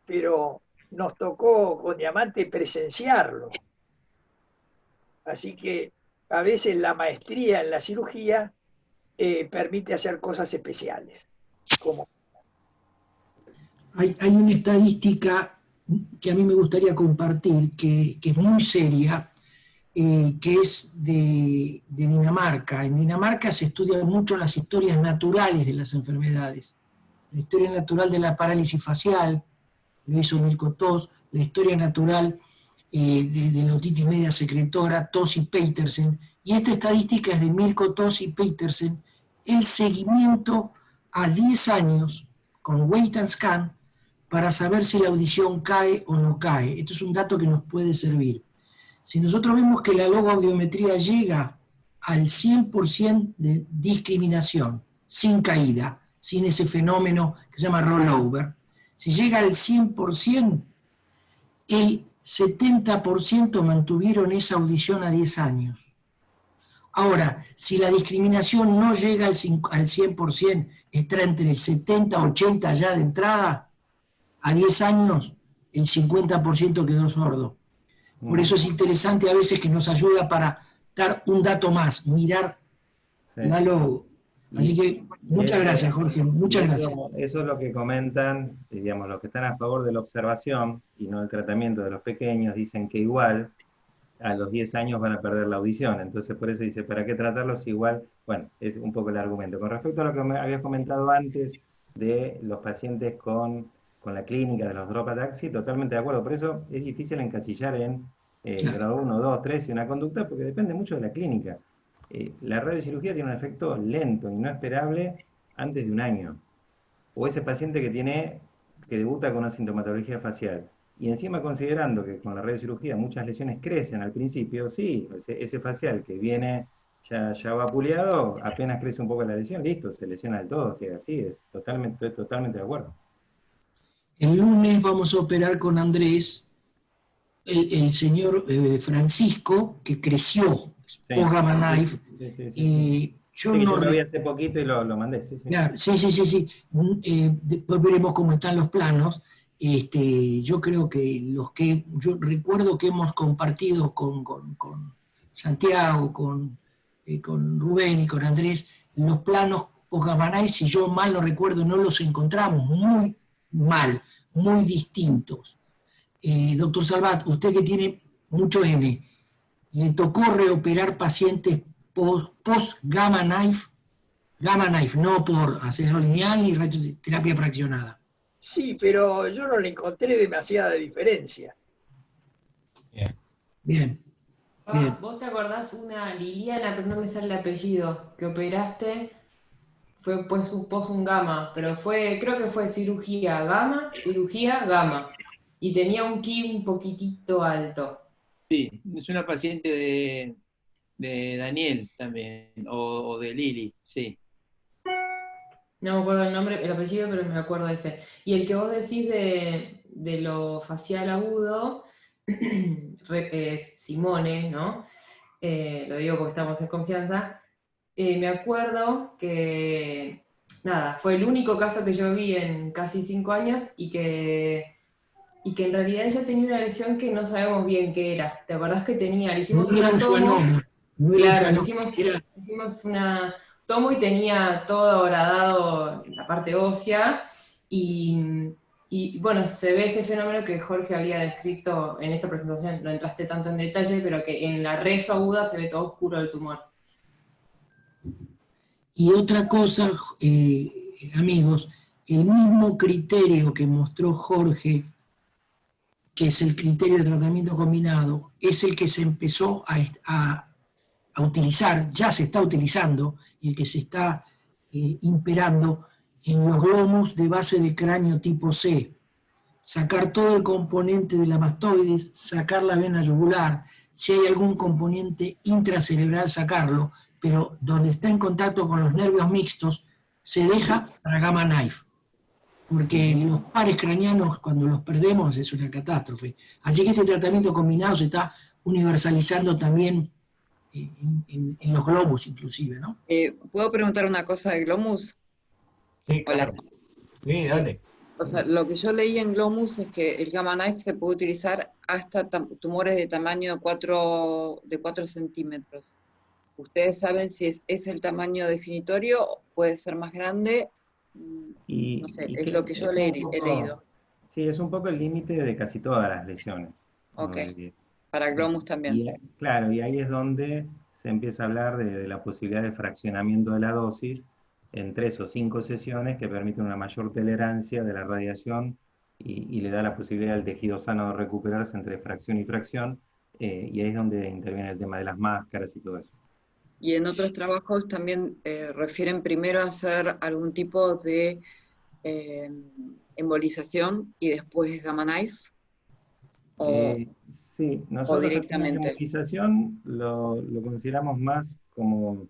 pero nos tocó con Diamante presenciarlo. Así que a veces la maestría en la cirugía permite hacer cosas especiales. Hay una estadística que a mí me gustaría compartir, que es muy seria, que es de Dinamarca. En Dinamarca se estudian mucho las historias naturales de las enfermedades. la historia natural de la parálisis facial, lo hizo Mirko Toss, la historia natural de la otitis media secretora, Toss y Petersen, y esta estadística es de Mirko Toss y Petersen, el seguimiento a 10 años con Wait and Scan para saber si la audición cae o no cae. Esto es un dato que nos puede servir. Si nosotros vemos que la logoaudiometría llega al 100% de discriminación, sin caída, sin ese fenómeno que se llama rollover, si llega al 100%, el 70% mantuvieron esa audición a 10 años. Ahora, si la discriminación no llega al 100%, está entre el 70 y 80 ya de entrada, a 10 años el 50% quedó sordo. Por eso es interesante a veces que nos ayuda para dar un dato más, mirar la logo. Así que muchas gracias, Jorge, muchas gracias. Eso es lo que comentan, digamos, los que están a favor de la observación y no el tratamiento de los pequeños, dicen que igual a los 10 años van a perder la audición, entonces por eso dice, ¿para qué tratarlos igual? Bueno, es un poco el argumento. Con respecto a lo que me habías comentado antes de los pacientes con la clínica de los drop attacks, sí, totalmente de acuerdo, por eso es difícil encasillar en grado 1, 2, 3 y una conducta, porque depende mucho de la clínica. La radiocirugía tiene un efecto lento y no esperable antes de un año. O ese paciente que debuta con una sintomatología facial. Y encima considerando que con la radiocirugía muchas lesiones crecen al principio, sí, ese facial que viene ya vapuleado, apenas crece un poco la lesión, listo, se lesiona del todo, o sea, así, estoy totalmente de acuerdo. El lunes vamos a operar con Andrés, el señor Francisco, que creció, post Gamma Knife. Yo lo vi hace poquito y lo mandé. Claro, sí. Después veremos cómo están los planos. Yo creo que yo recuerdo que hemos compartido con Santiago, con Rubén y con Andrés, los planos post Gamma Knife, si yo mal no recuerdo, no los encontramos muy mal, muy distintos. Doctor Salvat, usted que tiene mucho N, ¿le tocó reoperar pacientes post Gamma Knife, no por acceso lineal ni radioterapia fraccionada? Sí, pero yo no le encontré demasiada diferencia. Bien. ¿Vos te acordás una Liliana, pero no me sale el apellido, que operaste? Fue pues un gamma, pero creo que fue cirugía gamma, y tenía un ki un poquitito alto. Sí, es una paciente de Daniel también, o de Lili, sí. No me acuerdo el nombre, el apellido, pero me acuerdo de ese. Y el que vos decís de lo facial agudo, es Simone, ¿no? Lo digo porque estamos en confianza. Me acuerdo que, nada, fue el único caso que yo vi en casi 5 años y que en realidad ella tenía una lesión que no sabemos bien qué era. ¿Te acordás que tenía? Le hicimos una tomo. Claro, le hicimos una tomo y tenía todo horadado en la parte ósea y bueno, se ve ese fenómeno que Jorge había descrito en esta presentación, no entraste tanto en detalle, pero que en la reso aguda se ve todo oscuro el tumor. Y otra cosa, amigos, el mismo criterio que mostró Jorge, que es el criterio de tratamiento combinado, es el que se empezó a utilizar, ya se está utilizando, y el que se está imperando en los glóbulos de base de cráneo tipo C. Sacar todo el componente de la mastoides, sacar la vena yugular, si hay algún componente intracerebral, sacarlo, pero donde está en contacto con los nervios mixtos, se deja para Gamma Knife. Porque los pares craneanos, cuando los perdemos, es una catástrofe. Así que este tratamiento combinado se está universalizando también en los globus, inclusive, ¿no? ¿Puedo preguntar una cosa de Glomus? Sí, claro. Sí, dale. O sea, lo que yo leí en Glomus es que el Gamma Knife se puede utilizar hasta tumores de tamaño de 4 centímetros. ¿Ustedes saben si es el tamaño definitorio o puede ser más grande? No sé, es lo que yo he leído. Sí, es un poco el límite de casi todas las lesiones. Ok, ¿no? para Glomus también. Claro, y ahí es donde se empieza a hablar de la posibilidad de fraccionamiento de la dosis, en 3 o 5 sesiones que permiten una mayor tolerancia de la radiación y le da la posibilidad al tejido sano de recuperarse entre fracción y fracción, y ahí es donde interviene el tema de las máscaras y todo eso. Y en otros trabajos también refieren primero a hacer algún tipo de embolización y después gamma knife, sí, o nosotros la directamente. embolización lo consideramos más como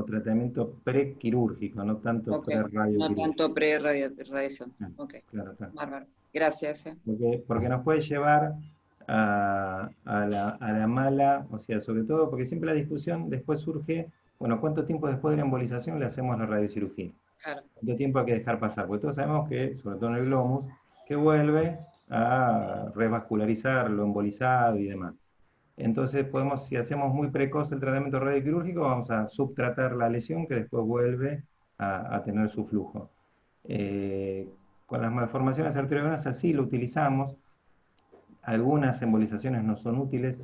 tratamiento prequirúrgico, no tanto Ok, no pre-radioquirúrgico. tanto pre-radiación. Ok, Claro, claro. bárbaro. Gracias. Porque nos puede llevar a la mala, o sea, sobre todo, porque siempre la discusión después surge, bueno, ¿cuánto tiempo después de la embolización le hacemos la radiocirugía? Claro. ¿Cuánto tiempo hay que dejar pasar? Porque todos sabemos que, sobre todo en el glomus, que vuelve a revascularizar lo embolizado y demás. Entonces podemos, si hacemos muy precoz el tratamiento radioquirúrgico, vamos a subtratar la lesión que después vuelve a tener su flujo. Con las malformaciones arteriovenosas sí lo utilizamos. Algunas embolizaciones no son útiles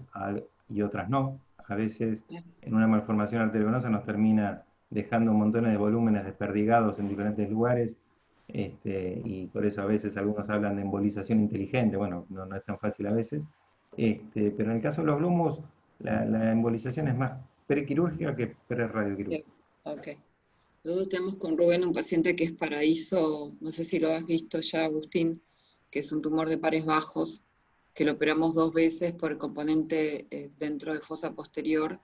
y otras no. A veces en una malformación arteriovenosa nos termina dejando montones de volúmenes desperdigados en diferentes lugares, y por eso a veces algunos hablan de embolización inteligente. Bueno, no es tan fácil a veces. Pero en el caso de los glumos, la embolización es más prequirúrgica que prerradioquirúrgica. Ok. Nosotros tenemos con Rubén un paciente que es paraíso, no sé si lo has visto ya, Agustín, que es un tumor de pares bajos, que lo operamos 2 veces por el componente dentro de fosa posterior,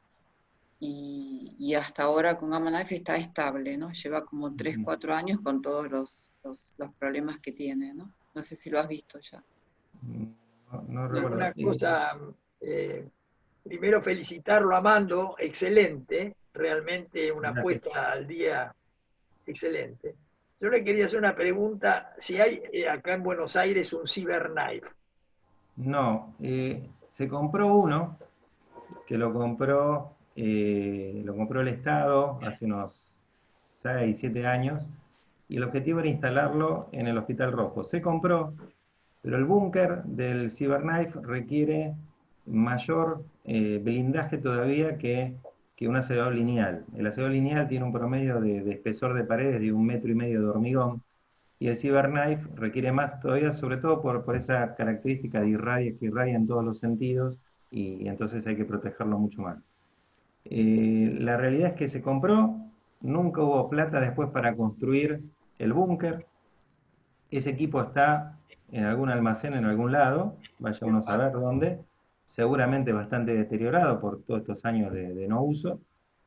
y hasta ahora con Gamma Knife está estable, ¿no? Lleva como 3, 4 años con todos los problemas que tiene, ¿no? No sé si lo has visto ya. No recuerdo. Una cosa, primero felicitarlo a Mando, excelente, realmente una Gracias. puesta al día excelente. Yo le quería hacer una pregunta, si hay acá en Buenos Aires un CyberKnife. No, se compró uno, que lo compró el Estado hace unos 6, 7 años, y el objetivo era instalarlo en el Hospital Rojo. Se compró, pero el búnker del CyberKnife requiere mayor blindaje todavía que un acebador lineal. El acebador lineal tiene un promedio de espesor de paredes de 1,5 metros de hormigón, y el CyberKnife requiere más todavía, sobre todo por esa característica de que irradia en todos los sentidos, y entonces hay que protegerlo mucho más. La realidad es que se compró, nunca hubo plata después para construir el búnker. Ese equipo está en algún almacén en algún lado, vaya uno a saber dónde, seguramente bastante deteriorado por todos estos años de no uso.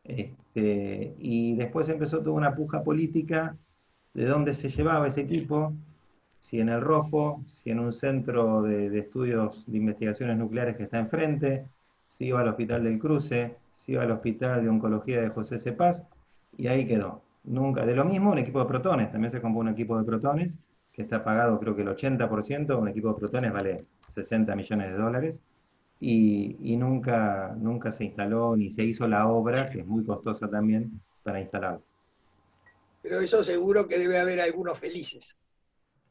Y después empezó toda una puja política de dónde se llevaba ese equipo, si en el Rojo, si en un centro de estudios de investigaciones nucleares que está enfrente, si iba al Hospital del Cruce, si iba al Hospital de Oncología de José C. Paz, y ahí quedó. Nunca, de lo mismo un equipo de protones, también se compró un equipo de protones, que está pagado creo que el 80%, un equipo de protones vale 60 millones de dólares, y nunca se instaló ni se hizo la obra, que es muy costosa también, para instalarlo. Pero eso seguro que debe haber algunos felices.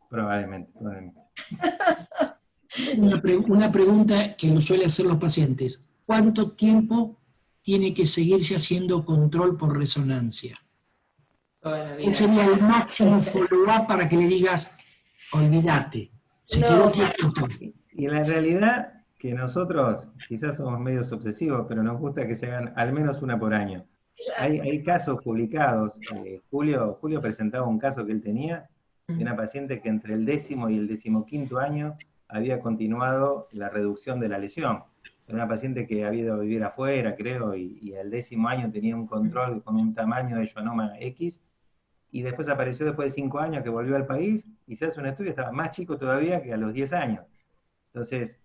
Probablemente. Una pregunta que nos suele hacer los pacientes. ¿Cuánto tiempo tiene que seguirse haciendo control por resonancia? Toda la vida. ¿Cuál sería el máximo follow-up para que le digas, olvídate, se quedó quieto? Y la realidad que nosotros quizás somos medios obsesivos, pero nos gusta que se hagan al menos una por año. Hay casos publicados. Julio presentaba un caso que él tenía de una paciente que entre el 10º y el 15º año había continuado la reducción de la lesión. Era una paciente que había ido a vivir afuera, creo, y al 10º año tenía un control con un tamaño de schwannoma X, y después apareció después de 5 años que volvió al país, y se hace un estudio, estaba más chico todavía que a los 10 años. Entonces,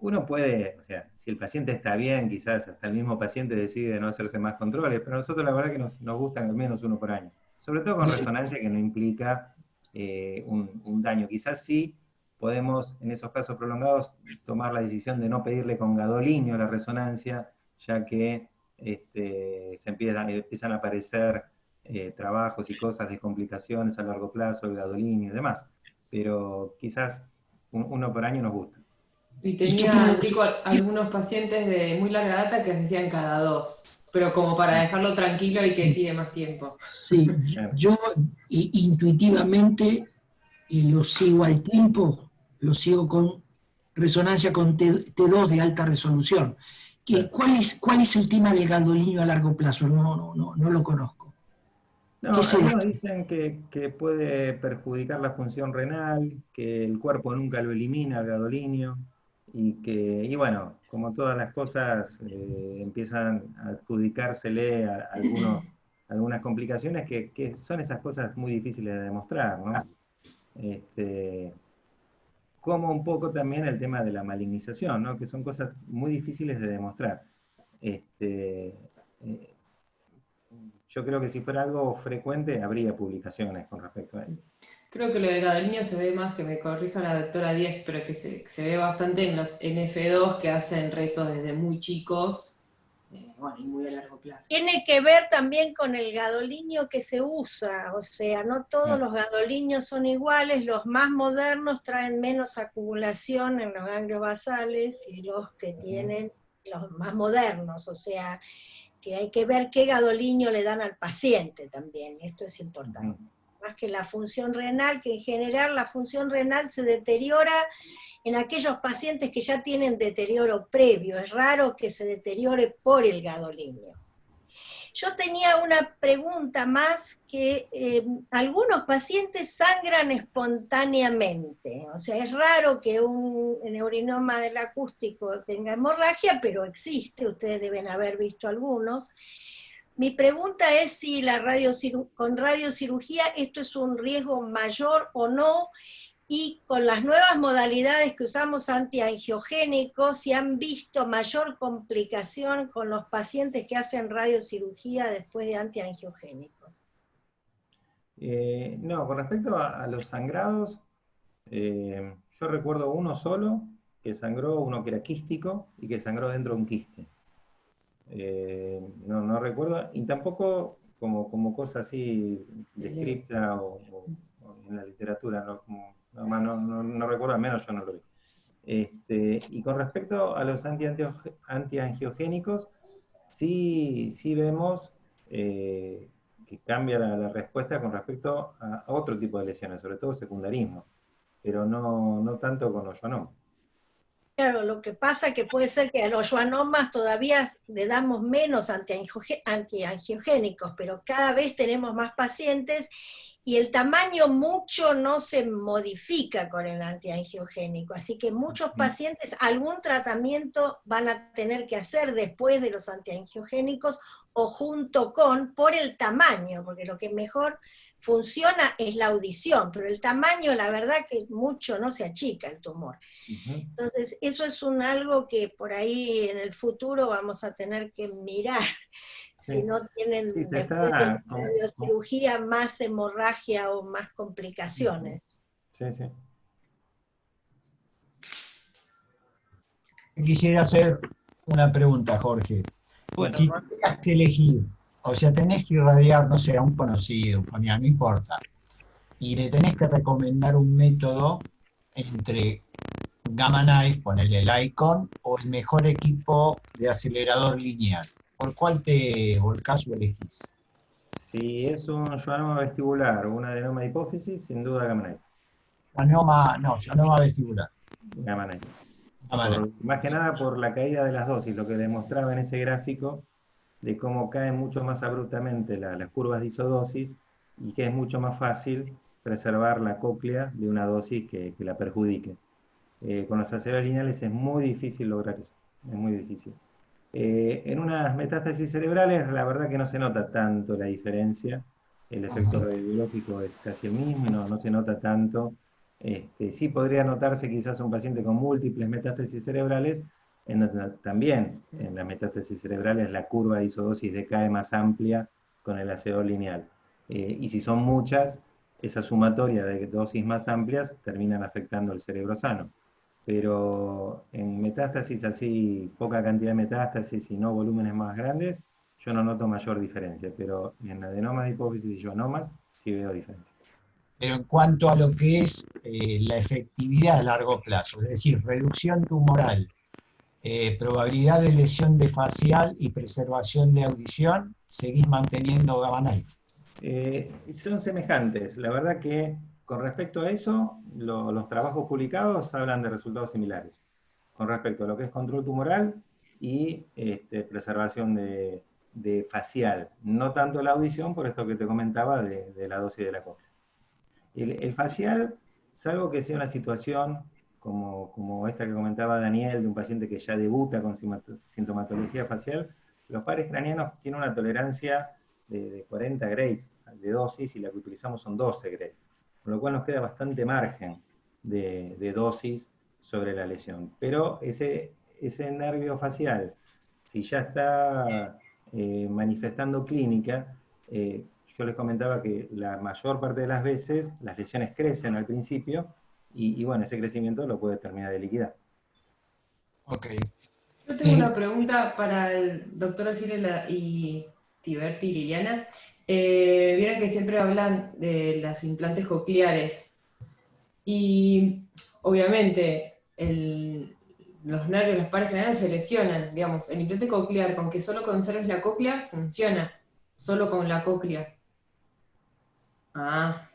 uno puede, o sea, si el paciente está bien, quizás hasta el mismo paciente decide no hacerse más controles, pero a nosotros la verdad que nos gustan al menos uno por año. Sobre todo con resonancia que no implica un daño. Quizás sí podemos, en esos casos prolongados, tomar la decisión de no pedirle con gadolinio la resonancia, ya que se empiezan a aparecer trabajos y cosas de complicaciones a largo plazo, el gadolinio y demás. Pero quizás uno por año nos gusta. Y tenía digo, algunos pacientes de muy larga data que se hacían cada 2, pero como para dejarlo tranquilo y que tire más tiempo. Sí, yo intuitivamente lo sigo al tiempo, lo sigo con resonancia con T2 de alta resolución. ¿Cuál es el tema del gadolinio a largo plazo? No lo conozco. No, algunos dicen que puede perjudicar la función renal, que el cuerpo nunca lo elimina, el gadolinio, y bueno, como todas las cosas, empiezan a adjudicársele a algunas complicaciones que son esas cosas muy difíciles de demostrar, ¿no? Como un poco también el tema de la malignización, ¿no? Que son cosas muy difíciles de demostrar. Yo creo que si fuera algo frecuente, habría publicaciones con respecto a eso. Creo que lo del gadolinio se ve más, que me corrija la doctora Díaz, pero que se ve bastante en los NF2 que hacen rezos desde muy chicos, bueno, y muy a largo plazo. Tiene que ver también con el gadolinio que se usa, o sea, no todos los gadolinios son iguales, los más modernos traen menos acumulación en los ganglios basales que los que tienen los más modernos, o sea, que hay que ver qué gadolinio le dan al paciente también, esto es importante. Más que la función renal, que en general la función renal se deteriora en aquellos pacientes que ya tienen deterioro previo, es raro que se deteriore por el gadolinio. Yo tenía una pregunta más, que algunos pacientes sangran espontáneamente, o sea, es raro que un neurinoma del acústico tenga hemorragia, pero existe, ustedes deben haber visto algunos. Mi pregunta es si con radiocirugía esto es un riesgo mayor o no, y con las nuevas modalidades que usamos antiangiogénicos, si han visto mayor complicación con los pacientes que hacen radiocirugía después de antiangiogénicos. No, con respecto a los sangrados, yo recuerdo uno solo que sangró, uno que era quístico y que sangró dentro de un quiste. No recuerdo, y tampoco como cosa así descripta o en la literatura, no recuerdo, al menos yo no lo vi. Y con respecto a los antiangiogénicos, sí vemos que cambia la respuesta con respecto a otro tipo de lesiones, sobre todo secundarismo, pero no tanto con los schwannomas. Claro, lo que pasa es que puede ser que a los schwannomas todavía le damos menos antiangiogénicos, pero cada vez tenemos más pacientes y el tamaño mucho no se modifica con el antiangiogénico, así que muchos pacientes algún tratamiento van a tener que hacer después de los antiangiogénicos o junto con, por el tamaño, porque lo que mejor funciona es la audición, pero el tamaño, la verdad que mucho no se achica el tumor. Entonces, eso es algo que por ahí en el futuro vamos a tener que mirar, si no tienen después de la radiocirugía más hemorragia o más complicaciones. Sí. Quisiera hacer una pregunta, Jorge. Bueno, si tuvieras que elegir, o sea, tenés que irradiar, no sé, a un conocido, un familiar, no importa, y le tenés que recomendar un método entre Gamma Knife, ponerle el Icon, o el mejor equipo de acelerador lineal, ¿por cuál te volcás o elegís? Si es un schwannoma vestibular o un adenoma de hipófisis, sin duda Gamma Knife. Schwannoma vestibular. Gamma Knife. Más que nada por la caída de las dosis, lo que demostraba en ese gráfico de cómo caen mucho más abruptamente las curvas de isodosis y que es mucho más fácil preservar la cóclea de una dosis que la perjudique. Con los aceleradores lineales es muy difícil lograr eso, es muy difícil. En unas metástasis cerebrales la verdad que no se nota tanto la diferencia, el efecto radiológico es casi el mismo y no se nota tanto. Sí podría notarse quizás un paciente con múltiples metástasis cerebrales, también en las metástasis cerebrales la curva de isodosis decae más amplia con el acelerador lineal. Y si son muchas, esa sumatoria de dosis más amplias terminan afectando el cerebro sano. Pero en metástasis así, poca cantidad de metástasis y no volúmenes más grandes, yo no noto mayor diferencia, pero en adenomas de hipófisis y schwannomas sí veo diferencia. pero en cuanto a lo que es la efectividad a largo plazo, es decir, reducción tumoral, probabilidad de lesión de facial y preservación de audición, seguís manteniendo Gamma Knife. Son semejantes. La verdad que con respecto a eso, los trabajos publicados hablan de resultados similares. Con respecto a lo que es control tumoral y preservación de facial. No tanto la audición, por esto que te comentaba de la dosis de la cóclea. El facial, salvo que sea una situación como esta que comentaba Daniel, de un paciente que ya debuta con sintomatología facial, los pares craneanos tienen una tolerancia de 40 Grays de dosis, y la que utilizamos son 12 Grays, con lo cual nos queda bastante margen de dosis sobre la lesión. Pero ese nervio facial, si ya está manifestando clínica, yo les comentaba que la mayor parte de las veces las lesiones crecen al principio, y bueno, ese crecimiento lo puede terminar de liquidar. Ok. Yo tengo una pregunta para el doctor Alfiero y Tiberti y Liliana. Vieron que siempre hablan de las implantes cocleares, y obviamente los nervios, los pares craneanos se lesionan, digamos. El implante coclear, con que solo conserves la cóclea, funciona, solo con la cóclea. Ah,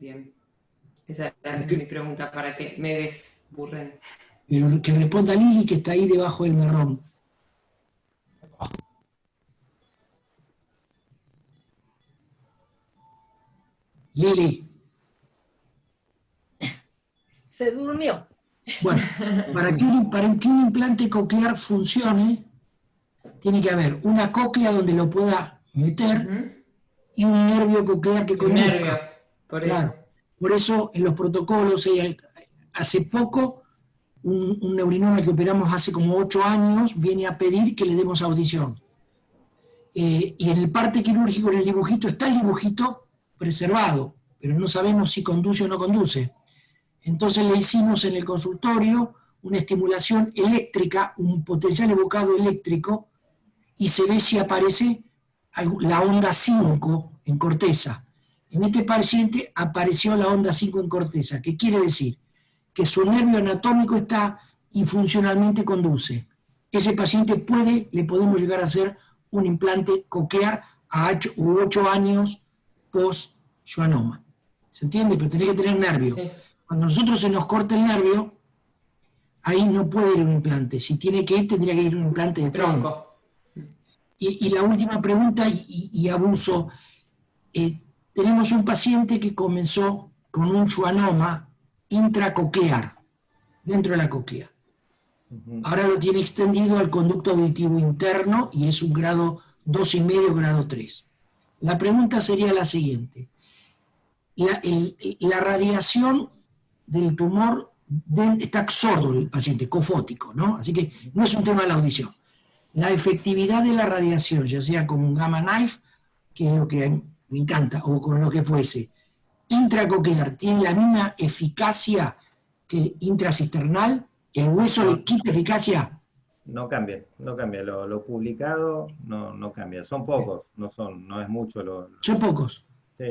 bien. Esa era mi pregunta, para que me desburren. Pero que responda Lili, que está ahí debajo del marrón. Lili. Se durmió. Bueno, para que un implante coclear funcione, tiene que haber una cóclea donde lo pueda meter y un nervio coclear que conduzca. Un nervio, por eso. Claro. Por eso en los protocolos, hace poco, un neurinoma que operamos hace como 8 años viene a pedir que le demos audición. Y en el parte quirúrgico, en el dibujito, está el dibujito preservado, pero no sabemos si conduce o no conduce. Entonces le hicimos en el consultorio una estimulación eléctrica, un potencial evocado eléctrico, y se ve si aparece la onda 5 en corteza. En este paciente apareció la onda 5 en corteza. ¿Qué quiere decir? Que su nervio anatómico está y funcionalmente conduce. Ese paciente le podemos llegar a hacer un implante coclear a 8 años post-schwannoma. ¿Se entiende? Pero tiene que tener nervio. Sí. Cuando a nosotros se nos corta el nervio, ahí no puede ir un implante. Si tiene que ir, tendría que ir un implante de tronco. Y la última pregunta, y abuso. Tenemos un paciente que comenzó con un schwannoma intracoclear, dentro de la cóclea. Ahora lo tiene extendido al conducto auditivo interno y es un grado 2,5, grado 3. La pregunta sería la siguiente. La radiación del tumor está sordo el paciente, cofótico, ¿no? Así que no es un tema de la audición. La efectividad de la radiación, ya sea con un Gamma Knife, que es lo que me encanta, o con lo que fuese, intracoclear, ¿tiene la misma eficacia que intracisternal? ¿El hueso le quita eficacia? No cambia. Lo publicado no cambia. Son pocos, no es mucho. Son pocos. Sí,